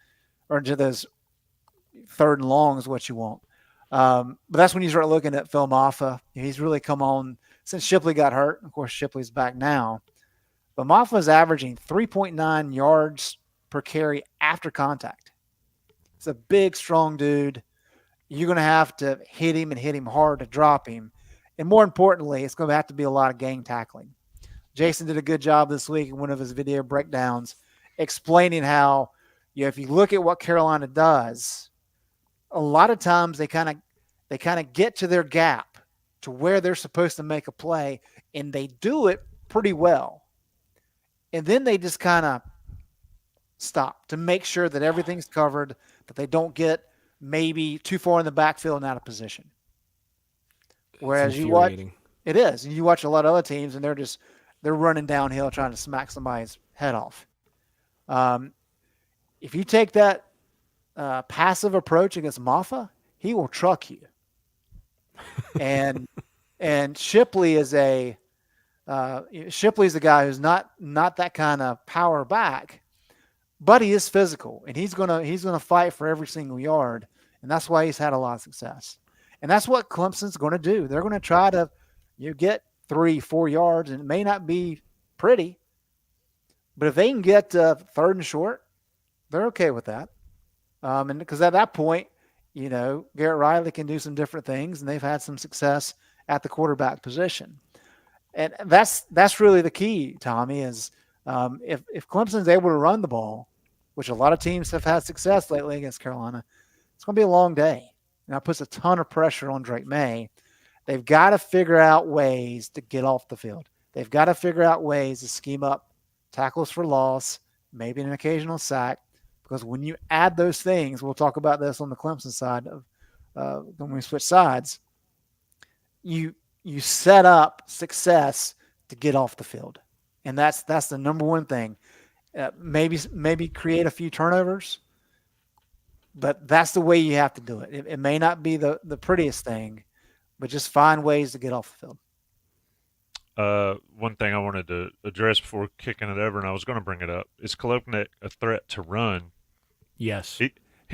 those third and long is what you want. But that's when you start looking at Phil Maffa. He's really come on since Shipley got hurt. Of course, Shipley's back now. But Maffa's averaging 3.9 yards per carry after contact. It's a big, strong dude. You're going to have to hit him hard to drop him. And more importantly, it's going to have to be a lot of gang tackling. Jason did a good job this week in one of his video breakdowns explaining how, if you look at what Carolina does, a lot of times they kind of get to their gap to where they're supposed to make a play, and they do it pretty well. And then they just kind of stop to make sure that everything's covered, that they don't get maybe too far in the backfield and out of position. Whereas you watch a lot of other teams and they're running downhill trying to smack somebody's head off. If you take that passive approach against Maffa, he will truck you. And Shipley is Shipley's the guy who's not that kind of power back, but he is physical and he's gonna fight for every single yard, and that's why he's had a lot of success. And that's what Clemson's going to do. They're going to try to get 3-4 yards, and it may not be pretty, but if they can get third and short, they're okay with that. And because at that point, Garrett Riley can do some different things, and they've had some success at the quarterback position. And that's really the key, Tommy, is if Clemson's able to run the ball, which a lot of teams have had success lately against Carolina, it's going to be a long day. And that puts a ton of pressure on Drake Maye. They've got to figure out ways to get off the field. They've got to figure out ways to scheme up tackles for loss, maybe an occasional sack, because when you add those things, we'll talk about this on the Clemson side of when we switch sides, you set up success to get off the field. And that's the number one thing. Maybe create a few turnovers, but that's the way you have to do it. It may not be the prettiest thing, but just find ways to get off the field. One thing I wanted to address before kicking it over, and I was going to bring it up, is Klubnik a threat to run? Yes.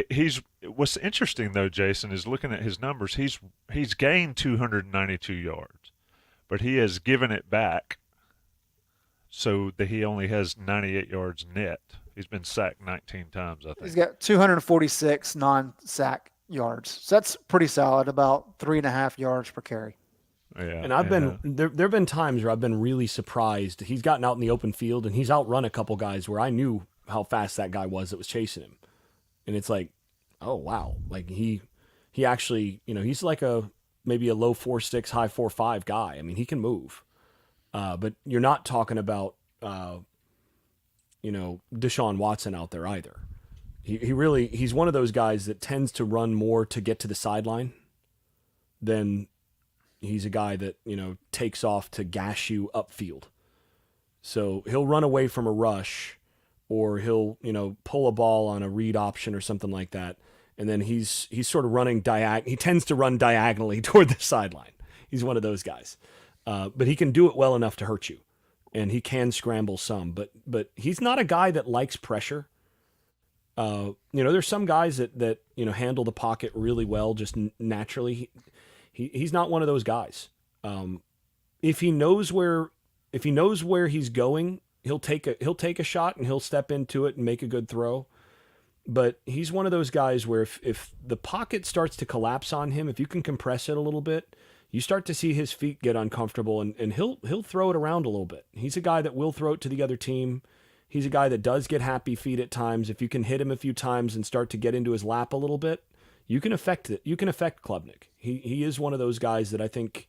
He's what's interesting though, Jason, is looking at his numbers. He's gained 292 yards, but he has given it back so that he only has 98 yards net. He's been sacked 19 times, I think. He's got 246 non-sack yards. So that's pretty solid, about 3.5 yards per carry. Yeah, and there have been times where I've been really surprised. He's gotten out in the open field and he's outrun a couple guys where I knew how fast that guy was that was chasing him. And it's like, oh wow. Like he actually, he's like maybe a low 4.6, high 4.5 guy. I mean, he can move. But you're not talking about Deshaun Watson out there either. He's one of those guys that tends to run more to get to the sideline than he's a guy that, takes off to gash you upfield. So he'll run away from a rush or he'll, pull a ball on a read option or something like that. and then he's sort of running he tends to run diagonally toward the sideline. He's one of those guys. But he can do it well enough to hurt you, and he can scramble some, but he's not a guy that likes pressure. There's some guys that handle the pocket really well, just naturally. He's not one of those guys. If he knows where he's going, he'll take a shot and he'll step into it and make a good throw. But he's one of those guys where if the pocket starts to collapse on him, if you can compress it a little bit, you start to see his feet get uncomfortable, and he'll throw it around a little bit. He's a guy that will throw it to the other team. He's a guy that does get happy feet at times. If you can hit him a few times and start to get into his lap a little bit, you can affect it. You can affect Klubnik. He is one of those guys that I think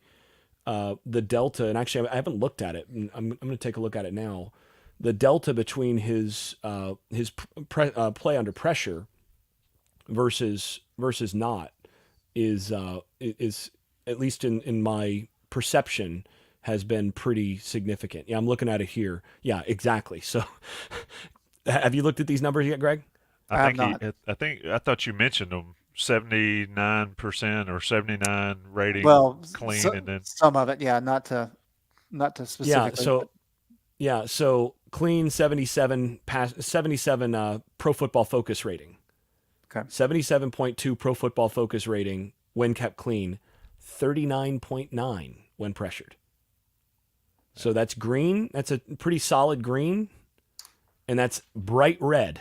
the delta, and actually I haven't looked at it, and I'm going to take a look at it now. The delta between his play under pressure versus not is at least in my perception, has been pretty significant. Yeah, I'm looking at it here. Yeah, exactly. So have you looked at these numbers yet, Greg? I thought you mentioned them. 79% or 79 rating clean, and then some of it, not to specifically. So clean 77 Pro Football Focus rating. Okay. 77.2 Pro Football Focus rating when kept clean, 39.9 when pressured. So that's green. That's a pretty solid green, and that's bright red.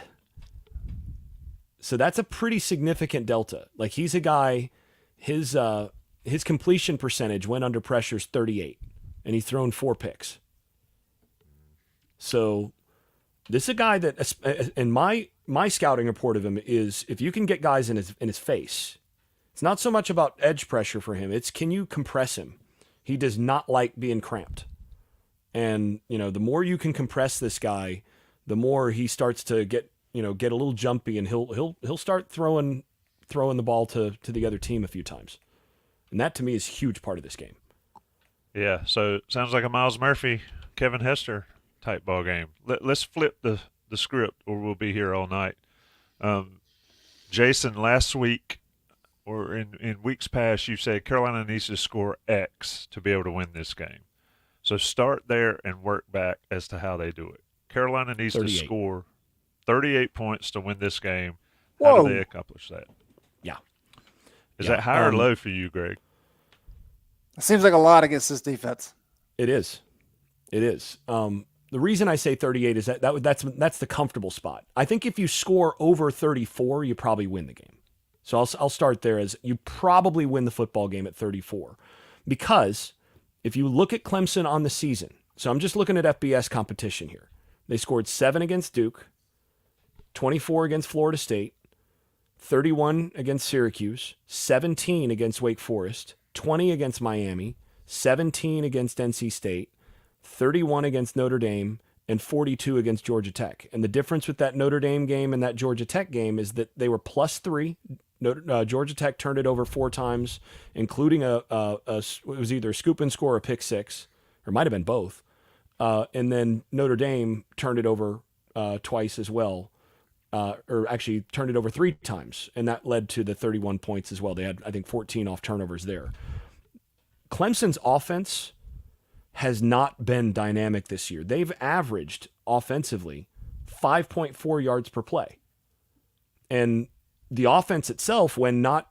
So that's a pretty significant delta. Like, he's a guy, his completion percentage when under pressure is 38, and he's thrown 4 picks. So this is a guy that, and my scouting report of him is, if you can get guys in his face, it's not so much about edge pressure for him. It's, can you compress him? He does not like being cramped. And, the more you can compress this guy, the more he starts to get a little jumpy, and he'll start throwing the ball to the other team a few times. And that, to me, is a huge part of this game. Yeah, so it sounds like a Miles Murphy, Kevin Hester type ball game. Let's flip the script, or we'll be here all night. Jason, last week or in weeks past, you said Carolina needs to score X to be able to win this game. So start there and work back as to how they do it. Carolina needs 38. to score 38 points to win this game. Whoa. How do they accomplish that? Yeah. Is that high or low for you, Greg? It seems like a lot against this defense. It is. The reason I say 38 is that's the comfortable spot. I think if you score over 34, you probably win the game. So I'll start there, as you probably win the football game at 34. Because if you look at Clemson on the season, so I'm just looking at FBS competition here. They scored 7 against Duke, 24 against Florida State, 31 against Syracuse, 17 against Wake Forest, 20 against Miami, 17 against NC State, 31 against Notre Dame, and 42 against Georgia Tech. And the difference with that Notre Dame game and that Georgia Tech game is that they were +3. Georgia Tech turned it over 4 times, including it was either a scoop and score or a pick 6, or it might have been both. And then Notre Dame turned it over twice as well, or actually turned it over 3 times, and that led to the 31 points as well. They had, I think, 14 off turnovers there. Clemson's offense has not been dynamic this year. They've averaged offensively 5.4 yards per play. And the offense itself, when not,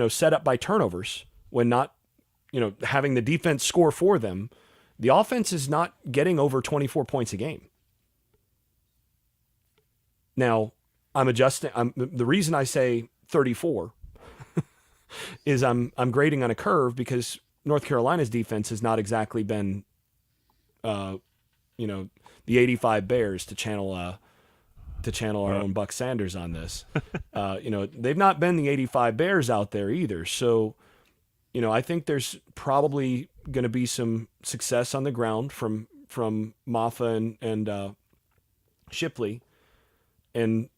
set up by turnovers, when not, having the defense score for them, the offense is not getting over 24 points a game. Now, the reason I say 34 is I'm grading on a curve, because North Carolina's defense has not exactly been, the 85 Bears, to channel our own Buck Sanders on this. They've not been the 85 Bears out there either. So, I think there's probably going to be some success on the ground from Maffa and Shipley, and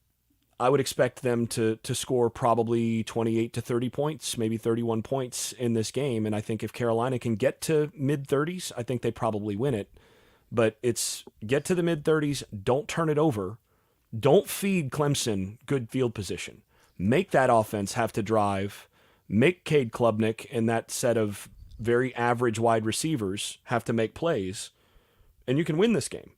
I would expect them to score probably 28 to 30 points, maybe 31 points in this game. And I think if Carolina can get to mid-30s, I think they probably win it. But it's get to the mid-30s, don't turn it over, don't feed Clemson good field position. make that offense have to drive, make Cade Klubnik and that set of very average wide receivers have to make plays, and you can win this game.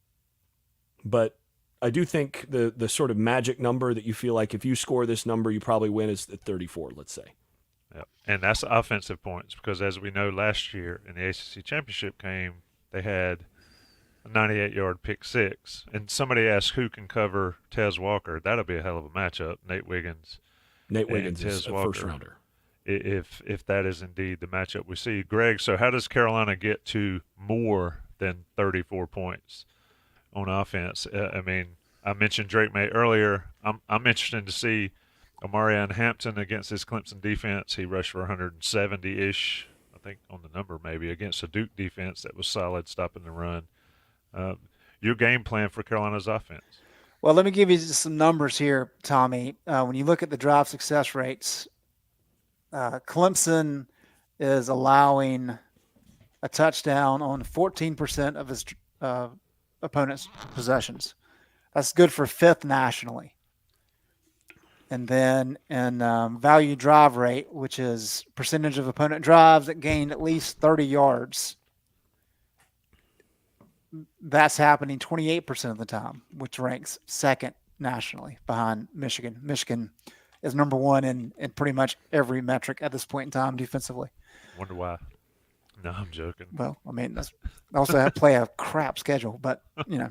But I do think the sort of magic number that you feel like if you score this number, you probably win is the 34, let's say. Yep. And that's offensive points because, as we know, last year in the ACC Championship game, they had a 98-yard pick six. And somebody asked who can cover Tez Walker. That'll be a hell of a matchup. Nate Wiggins is a Walker, first-rounder. If that is indeed the matchup we see. Greg, so how does Carolina get to more than 34 points on offense? I mean, I mentioned Drake Maye earlier. I'm interested to see Omarion Hampton against his Clemson defense. He rushed for 170-ish, I think, on the number maybe, against a Duke defense that was solid, stopping the run. Your game plan for Carolina's offense? Well, let me give you just some numbers here, Tommy. When you look at the drive success rates, Clemson is allowing a touchdown on 14% of his opponent's possessions. That's good for fifth nationally. And then in value drive rate, which is percentage of opponent drives that gain at least 30 yards, that's happening 28% of the time, which ranks second nationally behind Michigan. Michigan is number one in pretty much every metric at this point in time defensively. Wonder why. No, I'm joking. Well, I mean, that's also have to play a crap schedule, but, you know.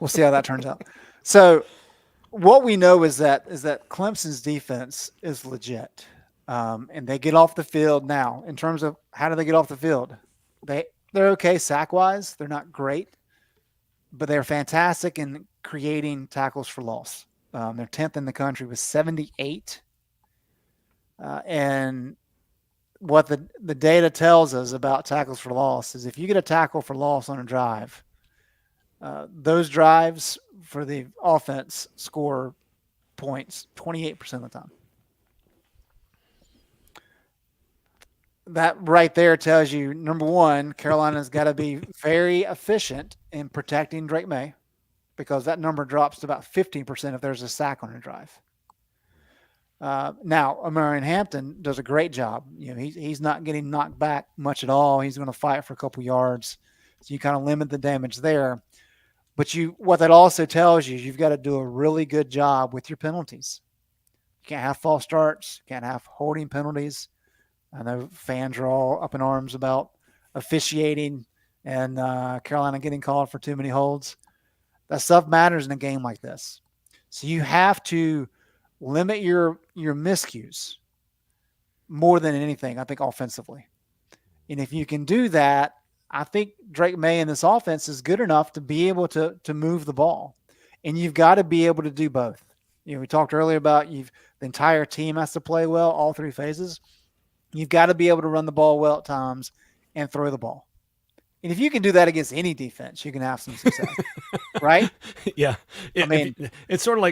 We'll see how that turns out. So what we know is that Clemson's defense is legit, and they get off the field now. In terms of how do they get off the field, they're okay sack wise. They're not great, but they're fantastic in creating tackles for loss. They're 10th in the country with 78, and what the data tells us about tackles for loss is if you get a tackle for loss on a drive, those drives for the offense score points 28% of the time. That right there tells you, number one, Carolina's got to be very efficient in protecting Drake Maye because that number drops to about 15% if there's a sack on a drive. Now, Omarion Hampton does a great job. You know, he's not getting knocked back much at all. He's going to fight for a couple yards. So you kind of limit the damage there. But what that also tells you is you've got to do a really good job with your penalties. You can't have false starts. You can't have holding penalties. I know fans are all up in arms about officiating and Carolina getting called for too many holds. That stuff matters in a game like this. So you have to limit your miscues more than anything, I think, offensively. And if you can do that, I think Drake Maye in this offense is good enough to be able to move the ball. And you've got to be able to do both. You know, we talked earlier about the entire team has to play well, all three phases. You've got to be able to run the ball well at times and throw the ball. And if you can do that against any defense, you can have some success, right? Yeah. I mean, it's sort of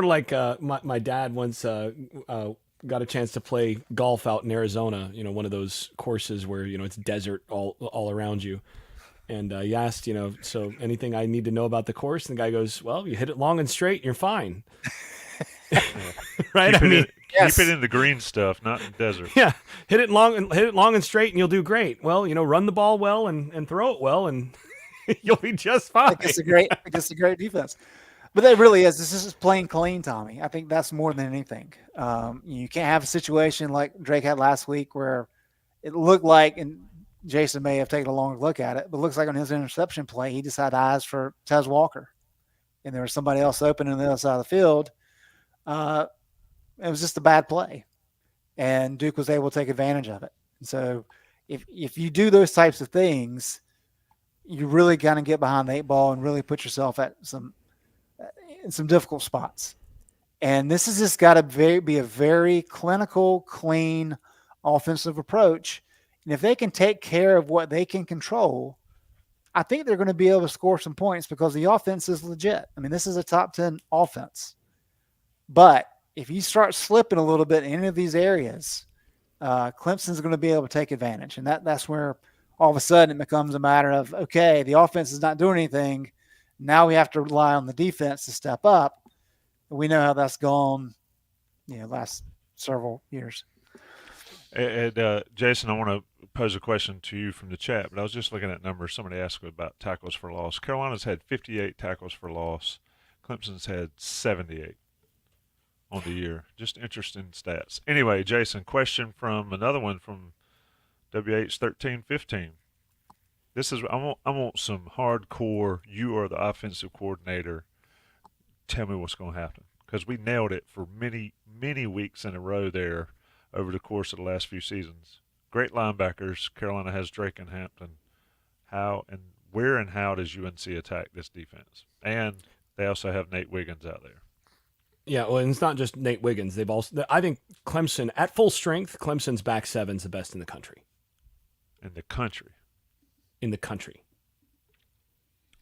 like my dad once got a chance to play golf out in Arizona, you know, one of those courses where, you know, it's desert all around you. And he asked, you know, so anything I need to know about the course? And the guy goes, well, you hit it long and straight, you're fine. Right? Keep it in the green stuff, not in the desert. Yeah. Hit it long and straight and you'll do great. Well, you know, run the ball well and throw it well and you'll be just fine. I think it's a great defense. But that really is. This is playing clean, Tommy. I think that's more than anything. You can't have a situation like Drake had last week where it looked like, and Jason may have taken a longer look at it, but it looks like on his interception play, he just had eyes for Tez Walker. And there was somebody else open on the other side of the field. It was just a bad play. And Duke was able to take advantage of it. And so if you do those types of things, you really kind of get behind the eight ball and really put yourself at some difficult spots. And this has just got to be a very clinical, clean offensive approach. And if they can take care of what they can control, I think they're going to be able to score some points because the offense is legit. I mean, this is a top 10 offense. But if you start slipping a little bit in any of these areas, Clemson's going to be able to take advantage. And that's where all of a sudden it becomes a matter of, okay, the offense is not doing anything. Now we have to rely on the defense to step up. We know how that's gone, last several years. And Jason, I want to pose a question to you from the chat, but I was just looking at numbers. Somebody asked about tackles for loss. Carolina's had 58 tackles for loss. Clemson's had 78 on the year. Just interesting stats. Anyway, Jason, question from another one from WH1315. This is I want some hardcore. You are the offensive coordinator. Tell me what's going to happen, because we nailed it for many weeks in a row there over the course of the last few seasons. Great linebackers. Carolina has Drake and Hampton. Where and how does UNC attack this defense? And they also have Nate Wiggins out there. Yeah, well, and it's not just Nate Wiggins. I think Clemson, at full strength, Clemson's back seven's the best in the country. In the country. In the country.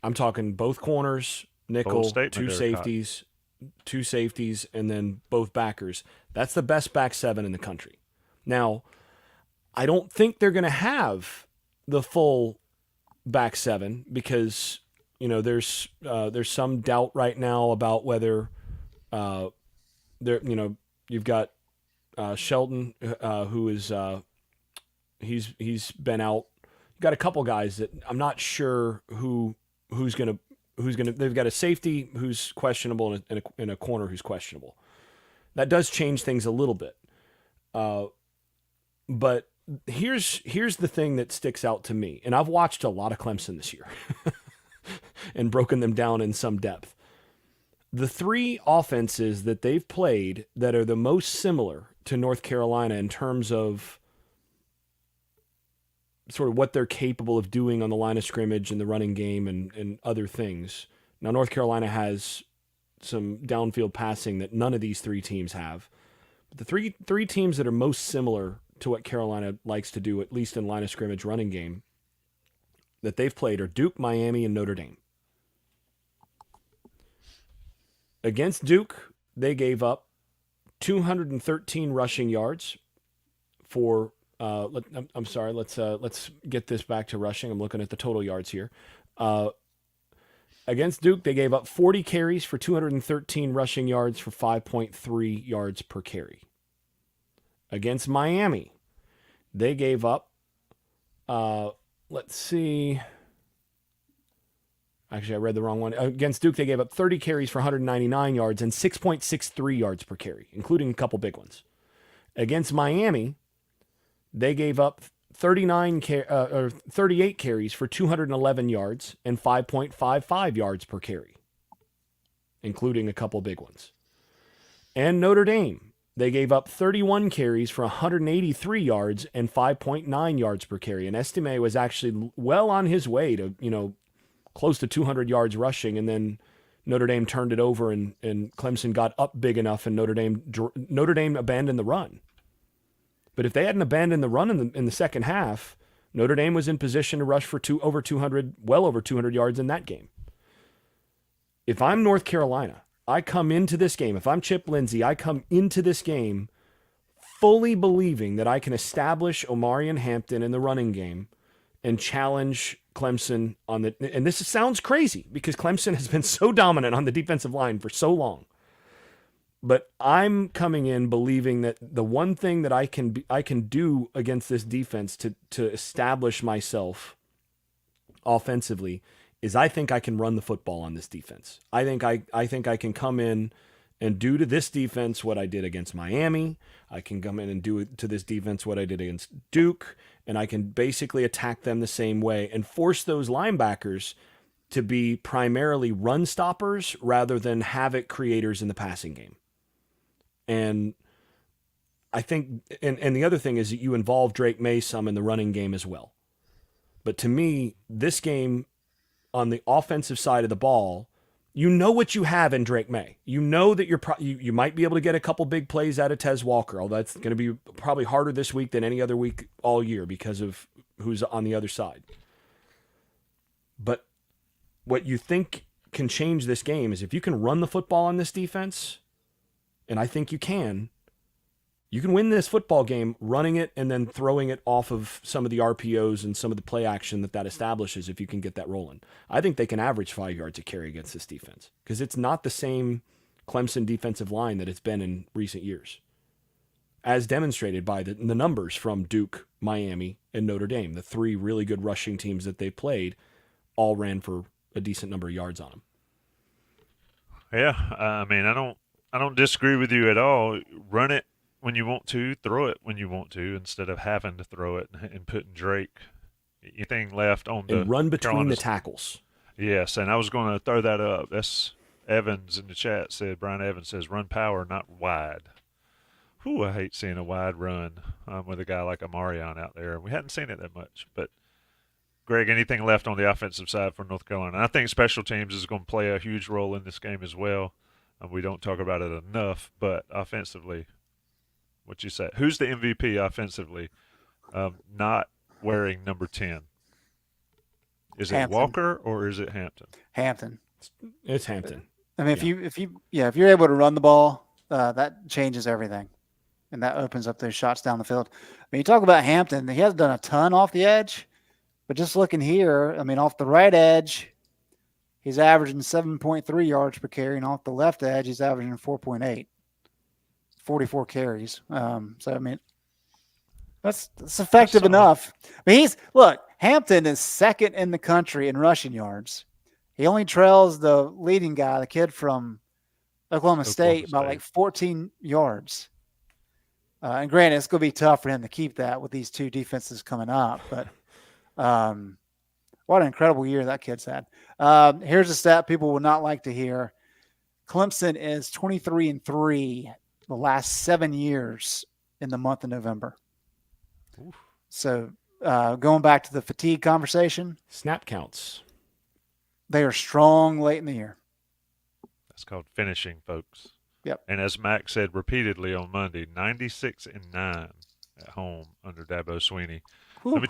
I'm talking both corners, nickel, two safeties, and then both backers. That's the best back seven in the country. Now, I don't think they're going to have the full back seven because, there's some doubt right now about whether you've got Shelton, who is he's been out. You've got a couple guys that I'm not sure who's gonna. They've got a safety who's questionable and a corner who's questionable. That does change things a little bit. But here's the thing that sticks out to me, and I've watched a lot of Clemson this year and broken them down in some depth. The three offenses that they've played that are the most similar to North Carolina in terms of sort of what they're capable of doing on the line of scrimmage and the running game and other things. Now, North Carolina has some downfield passing that none of these three teams have. But the three teams that are most similar to what Carolina likes to do, at least in line of scrimmage running game, that they've played are Duke, Miami, and Notre Dame. Against Duke, they gave up 213 rushing yards for I'm sorry. Let's get this back to rushing. I'm looking at the total yards here. Against Duke, they gave up 40 carries for 213 rushing yards for 5.3 yards per carry. Against Miami, they gave up. Let's see. Actually, I read the wrong one. Against Duke, they gave up 30 carries for 199 yards and 6.63 yards per carry, including a couple big ones. Against Miami, they gave up 38 carries for 211 yards and 5.55 yards per carry, including a couple big ones. And Notre Dame, they gave up 31 carries for 183 yards and 5.9 yards per carry. And Estime was actually well on his way to, close to 200 yards rushing, and then Notre Dame turned it over and Clemson got up big enough and Notre Dame abandoned the run. But if they hadn't abandoned the run in the second half, Notre Dame was in position to rush for well over 200 yards in that game. If I'm North Carolina, I come into this game. If I'm Chip Lindsey, I come into this game fully believing that I can establish Omarion Hampton in the running game and challenge Clemson on the. And this sounds crazy because Clemson has been so dominant on the defensive line for so long. But I'm coming in believing that the one thing that I can do against this defense to establish myself offensively is I think I can run the football on this defense. I think I can come in and do to this defense what I did against Miami. I can come in and do to this defense what I did against Duke, and I can basically attack them the same way and force those linebackers to be primarily run stoppers rather than havoc creators in the passing game. And I think, and the other thing is that you involve Drake Maye some in the running game as well. But to me, this game on the offensive side of the ball, you know what you have in Drake Maye. You know that you might be able to get a couple big plays out of Tez Walker, although that's going to be probably harder this week than any other week all year because of who's on the other side. But what you think can change this game is if you can run the football on this defense, and I think you can win this football game running it and then throwing it off of some of the RPOs and some of the play action that establishes if you can get that rolling. I think they can average 5 yards a carry against this defense because it's not the same Clemson defensive line that it's been in recent years, as demonstrated by the numbers from Duke, Miami, and Notre Dame. The three really good rushing teams that they played all ran for a decent number of yards on them. Yeah, I mean, I don't disagree with you at all. Run it when you want to, throw it when you want to, instead of having to throw it and putting Drake anything left on the And run between Carolina's. the tackles. Yes, and I was going to throw that up. That's Evans in the chat said, Brian Evans says, run power, not wide. Whew, I hate seeing a wide run with a guy like Omarion out there. We hadn't seen it that much. But, Greg, anything left on the offensive side for North Carolina? I think special teams is going to play a huge role in this game as well. We don't talk about it enough, but offensively, what you say? Who's the MVP offensively not wearing number 10? Is it Hampton. Walker or is it Hampton? Hampton. It's Hampton. I mean, if you're able to run the ball, that changes everything, and that opens up those shots down the field. I mean, you talk about Hampton; he hasn't done a ton off the edge, but just looking here, I mean, off the right edge, he's averaging 7.3 yards per carry, and off the left edge, he's averaging 4.8, 44 carries. So I mean, that's effective enough. I mean, Hampton is second in the country in rushing yards. He only trails the leading guy, the kid from Oklahoma State, by like 14 yards. And granted, it's going to be tough for him to keep that with these two defenses coming up. But what an incredible year that kid's had. Here's a stat people would not like to hear. Clemson is 23-3 the last 7 years in the month of November. Oof. So going back to the fatigue conversation. Snap counts. They are strong late in the year. That's called finishing, folks. Yep. And as Mack said repeatedly on Monday, 96-9 at home under Dabo Swinney. Whew. Let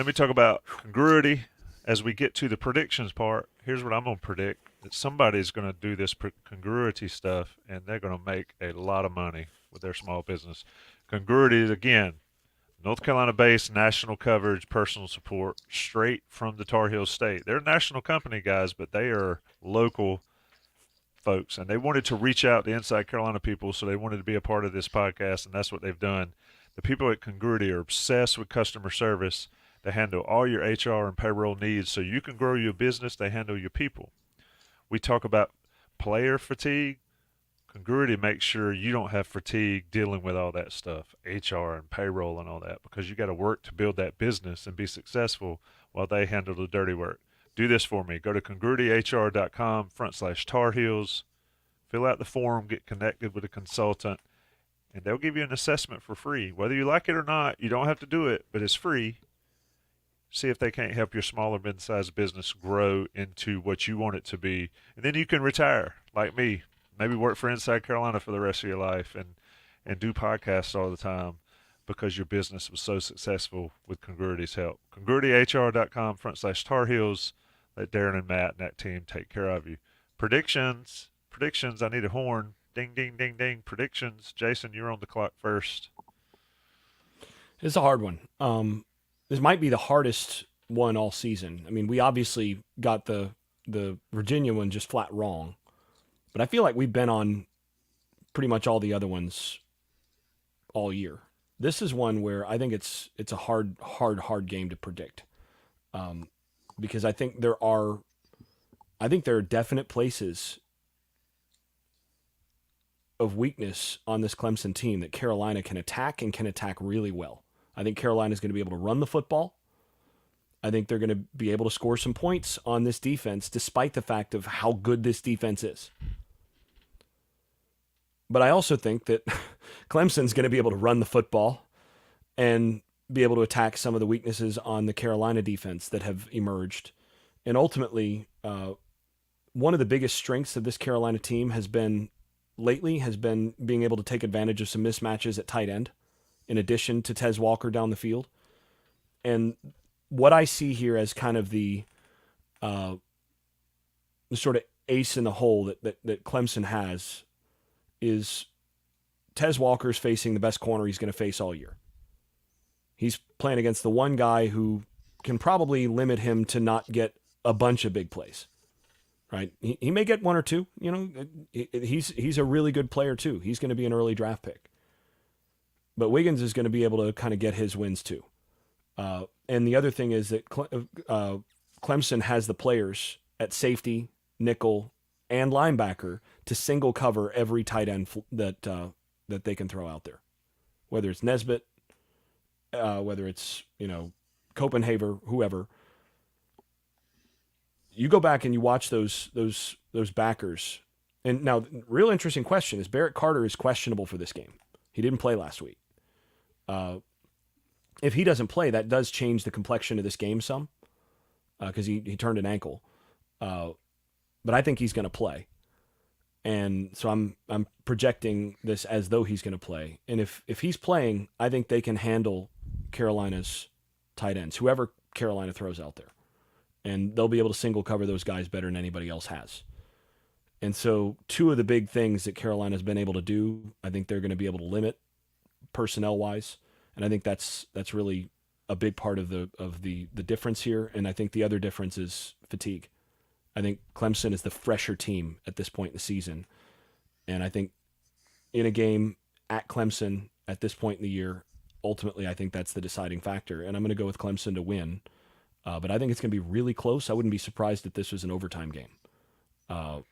me talk about congruity as we get to the predictions part. Here's what I'm going to predict: that somebody's going to do this congruity stuff, and they're going to make a lot of money with their small business. Congruity is, again, North Carolina-based national coverage, personal support, straight from the Tar Heel State. They're a national company, guys, but they are local folks, and they wanted to reach out to Inside Carolina people, so they wanted to be a part of this podcast, and that's what they've done. The people at Congruity are obsessed with customer service. They handle all your HR and payroll needs, so you can grow your business. They handle your people. We talk about player fatigue. Congruity makes sure you don't have fatigue dealing with all that stuff, HR and payroll and all that, because you got to work to build that business and be successful while they handle the dirty work. Do this for me. Go to congruityhr.com/Tar Heels, fill out the form, get connected with a consultant, and they'll give you an assessment for free. Whether you like it or not, you don't have to do it, but it's free. See if they can't help your smaller mid-sized business grow into what you want it to be. And then you can retire, like me. Maybe work for Inside Carolina for the rest of your life and do podcasts all the time because your business was so successful with Congruity's help. congruityhr.com/Tar Heels. Let Darren and Matt and that team take care of you. Predictions. I need a horn. Ding, ding, ding, ding. Predictions. Jason, you're on the clock first. It's a hard one. This might be the hardest one all season. I mean, we obviously got the Virginia one just flat wrong. But I feel like we've been on pretty much all the other ones all year. This is one where I think it's a hard game to predict, because I think there are definite places of weakness on this Clemson team that Carolina can attack and can attack really well. I think Carolina is going to be able to run the football. I think they're going to be able to score some points on this defense, despite the fact of how good this defense is. But I also think that Clemson's going to be able to run the football and be able to attack some of the weaknesses on the Carolina defense that have emerged. And ultimately, one of the biggest strengths of this Carolina team has been being able to take advantage of some mismatches at tight end, in addition to Tez Walker down the field. And what I see here as kind of the sort of ace in the hole that Clemson has is Tez Walker's facing the best corner he's going to face all year. He's playing against the one guy who can probably limit him to not get a bunch of big plays. right? He may get one or two. He's a really good player too. He's going to be an early draft pick. But Wiggins is going to be able to kind of get his wins too. And the other thing is that Clemson has the players at safety, nickel, and linebacker to single cover every tight end that they can throw out there, whether it's Nesbitt, whether it's Copenhaver, whoever. You go back and you watch those backers. And now, real interesting question is Barrett Carter is questionable for this game. He didn't play last week. If he doesn't play, that does change the complexion of this game some, because he turned an ankle. But I think he's going to play, and so I'm projecting this as though he's going to play. And if he's playing, I think they can handle Carolina's tight ends, whoever Carolina throws out there, and they'll be able to single cover those guys better than anybody else has. And so, two of the big things that Carolina's been able to do, I think they're going to be able to limit personnel wise, and I think that's really a big part of the difference here. And I think the other difference is fatigue. I think Clemson is the fresher team at this point in the season, and I think in a game at Clemson at this point in the year, ultimately I think that's the deciding factor. And I'm going to go with Clemson to win, but I think it's going to be really close. I wouldn't be surprised if this was an overtime game. I'm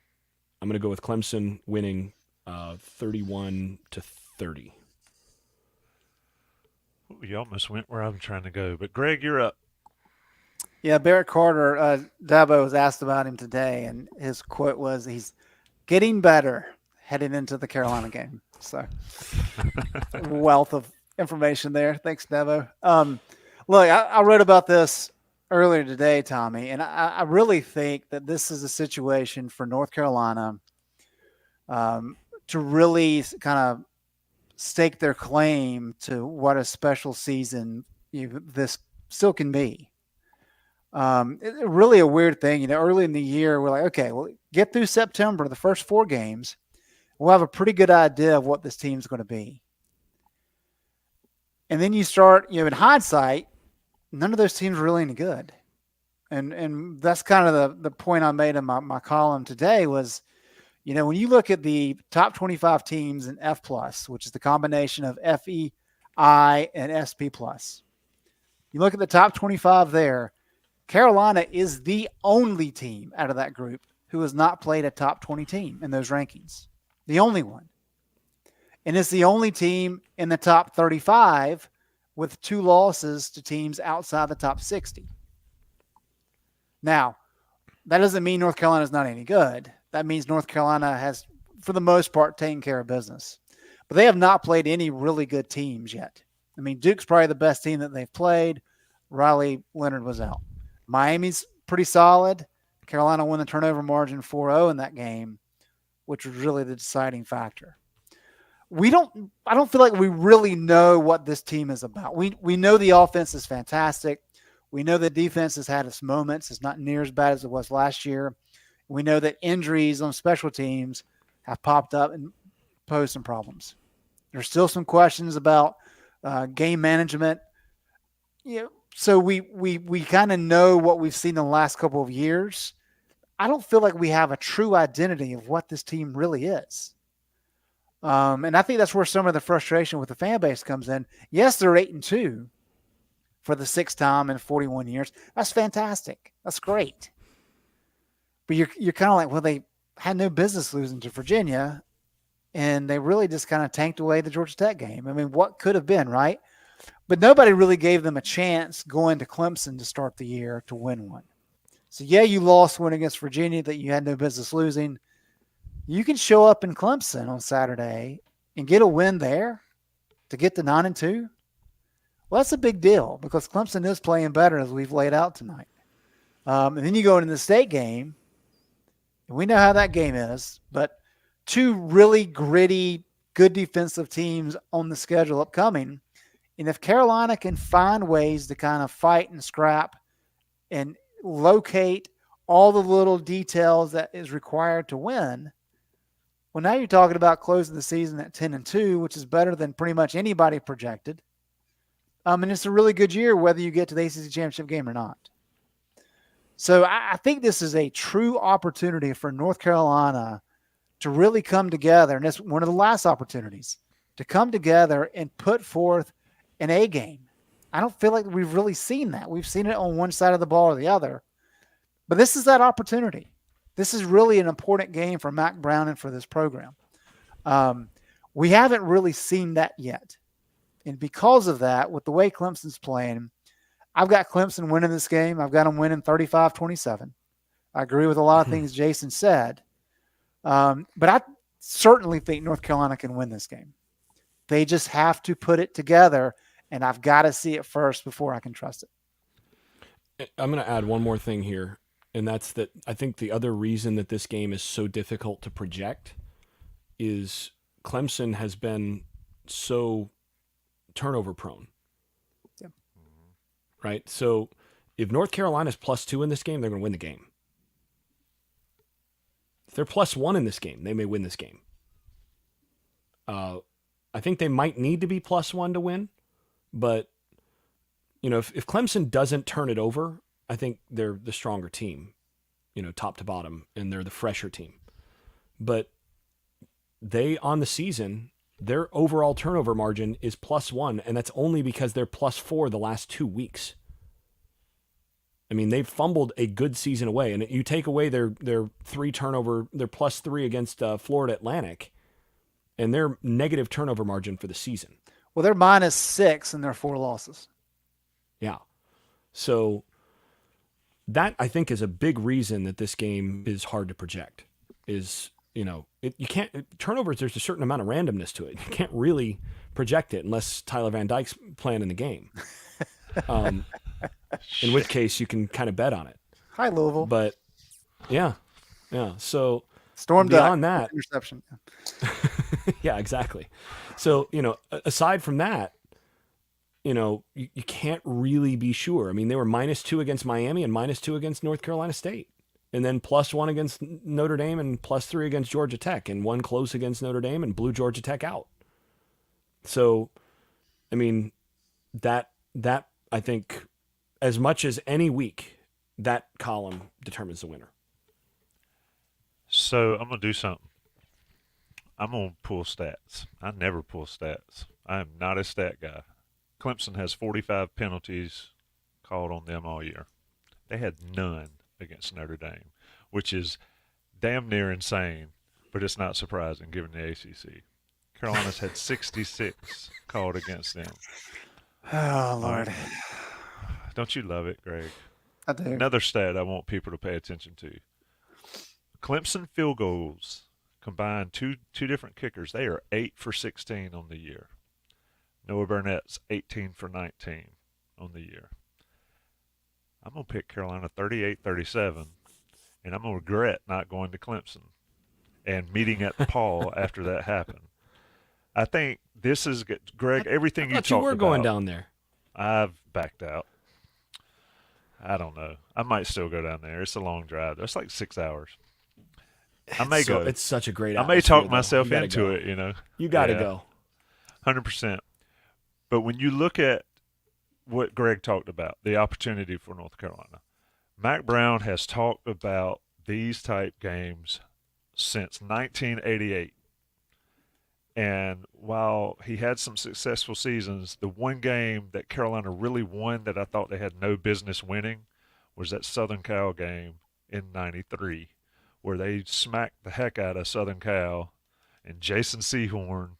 going to go with Clemson winning 31-30. Ooh, you almost went where I'm trying to go. But, Greg, you're up. Yeah, Barrett Carter, Dabo was asked about him today, and his quote was, he's getting better heading into the Carolina game. So, wealth of information there. Thanks, Dabo. Look, I wrote about this earlier today, Tommy, and I really think that this is a situation for North Carolina to really kind of stake their claim to what a special season this still can be. It's really a weird thing. Early in the year, we're like, okay, well, get through September, the first 4 games. We'll have a pretty good idea of what this team's going to be. And then you start, in hindsight, none of those teams are really any good. And that's kind of the point I made in my column today was, when you look at the top 25 teams in F+, which is the combination of FEI and SP+, you look at the top 25 there, Carolina is the only team out of that group who has not played a top 20 team in those rankings. The only one. And it's the only team in the top 35 with 2 losses to teams outside the top 60. Now, that doesn't mean North Carolina is not any good. That means North Carolina has, for the most part, taken care of business. But they have not played any really good teams yet. I mean, Duke's probably the best team that they've played. Riley Leonard was out. Miami's pretty solid. Carolina won the turnover margin 4-0 in that game, which was really the deciding factor. I don't feel like we really know what this team is about. We know the offense is fantastic. We know the defense has had its moments. It's not near as bad as it was last year. We know that injuries on special teams have popped up and posed some problems. There's still some questions about game management. So we kind of know what we've seen in the last couple of years. I don't feel like we have a true identity of what this team really is. And I think that's where some of the frustration with the fan base comes in. Yes, they're 8-2 for the 6th time in 41 years. That's fantastic. That's great. But you're kind of like, well, they had no business losing to Virginia, and they really just kind of tanked away the Georgia Tech game. I mean, what could have been, right? But nobody really gave them a chance going to Clemson to start the year to win one. So, yeah, you lost one against Virginia that you had no business losing. You can show up in Clemson on Saturday and get a win there to get to 9-2. Well, that's a big deal because Clemson is playing better as we've laid out tonight. And then you go into the state game, and we know how that game is, but 2 really gritty, good defensive teams on the schedule upcoming. And if Carolina can find ways to kind of fight and scrap and locate all the little details that is required to win, well, now you're talking about closing the season at 10-2, which is better than pretty much anybody projected. And it's a really good year whether you get to the ACC championship game or not. So I think this is a true opportunity for North Carolina to really come together. And it's one of the last opportunities to come together and put forth an A game. I don't feel like we've really seen that. We've seen it on one side of the ball or the other. But this is that opportunity. This is really an important game for Mack Brown and for this program. We haven't really seen that yet. And because of that, with the way Clemson's playing, I've got Clemson winning this game. I've got them winning 35-27. I agree with a lot of things Jason said. But I certainly think North Carolina can win this game. They just have to put it together, and I've got to see it first before I can trust it. I'm going to add one more thing here, and that's that I think the other reason that this game is so difficult to project is Clemson has been so turnover prone. Yeah. Right? So if North Carolina's +2 in this game, they're going to win the game. If they're +1 in this game, they may win this game. I think they might need to be +1 to win, but if Clemson doesn't turn it over, I think they're the stronger team, top to bottom, and they're the fresher team. But they, on the season, their overall turnover margin is +1, and that's only because they're +4 the last 2 weeks. I mean, they've fumbled a good season away, and you take away their 3 turnover, their +3 against Florida Atlantic, and their negative turnover margin for the season. Well, they're -6 in their 4 losses. Yeah. So that, I think, is a big reason that this game is hard to project. Is, you can't turnovers. There's a certain amount of randomness to it. You can't really project it unless Tyler Van Dyke's playing in the game. In which case you can kind of bet on it. Hi, Louisville. But yeah. So Storm beyond that, interception. yeah, exactly. So, aside from that, you can't really be sure. I mean, they were -2 against Miami and -2 against North Carolina State, and then +1 against Notre Dame and +3 against Georgia Tech, and one close against Notre Dame and blew Georgia Tech out. So, I mean, that I think, as much as any week, that column determines the winner. So I'm going to do something. I'm going to pull stats. I never pull stats. I am not a stat guy. Clemson has 45 penalties called on them all year. They had none against Notre Dame, which is damn near insane, but it's not surprising given the ACC. Carolina's had 66 called against them. Oh, Lord. Don't you love it, Greg? I do. Another stat I want people to pay attention to. Clemson field goals combined, two different kickers. They are 8 for 16 on the year. Noah Burnett's 18 for 19 on the year. I'm going to pick Carolina 38-37, and I'm going to regret not going to Clemson and meeting at the Paul after that happened. I think this is, Greg, everything you talked about. You were going down there. I've backed out. I don't know. I might still go down there. It's a long drive. That's like 6 hours. I may go. It's such a great I atmosphere, may talk though. myself into go. it, You got to go. 100%. But when you look at what Greg talked about, the opportunity for North Carolina, Mack Brown has talked about these type games since 1988. And while he had some successful seasons, the one game that Carolina really won that I thought they had no business winning was that Southern Cal game in 93, where they smacked the heck out of Southern Cal, and Jason Sehorn,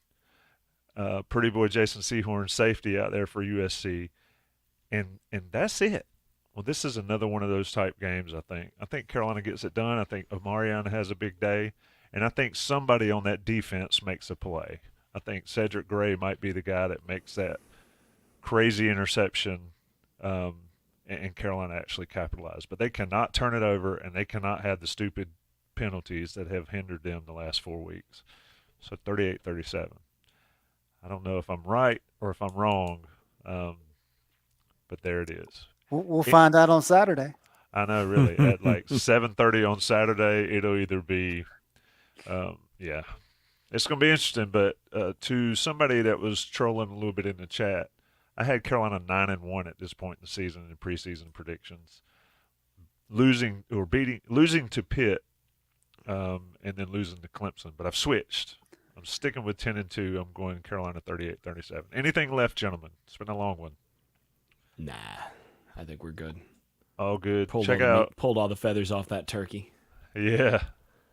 pretty boy Jason Sehorn, safety out there for USC, and that's it. Well, this is another one of those type games, I think. I think Carolina gets it done. I think Omarion has a big day. And I think somebody on that defense makes a play. I think Cedric Gray might be the guy that makes that crazy interception, and Carolina actually capitalized. But they cannot turn it over, and they cannot have the stupid penalties that have hindered them the last 4 weeks. So 38-37. I don't know if I'm right or if I'm wrong, but there it is. We'll find out on Saturday. I know, really. At like 7:30 on Saturday, it'll either be it's going to be interesting. But to somebody that was trolling a little bit in the chat, I had Carolina 9-1 at this point in the season in preseason predictions. losing to Pitt, and then losing to Clemson. But I've switched. I'm sticking with 10-2. I'm going Carolina 38-37. Anything left, gentlemen? It's been a long one. Nah, I think we're good. All good. Pulled all the feathers off that turkey. Yeah,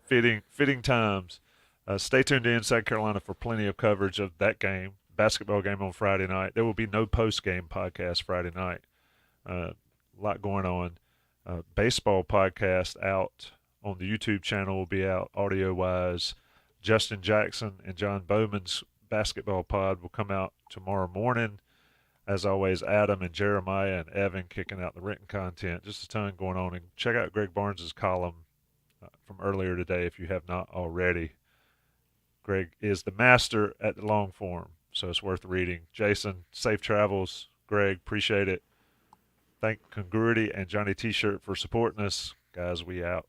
fitting times. Stay tuned to Inside Carolina for plenty of coverage of that game, basketball game on Friday night. There will be no post-game podcast Friday night. A lot going on. Baseball podcast out on the YouTube channel will be out audio-wise. Justin Jackson and John Bowman's basketball pod will come out tomorrow morning. As always, Adam and Jeremiah and Evan kicking out the written content. Just a ton going on. And check out Greg Barnes' column from earlier today if you have not already. Greg is the master at the long form, so it's worth reading. Jason, safe travels. Greg, appreciate it. Thank Congruity and Johnny T-Shirt for supporting us. Guys, we out.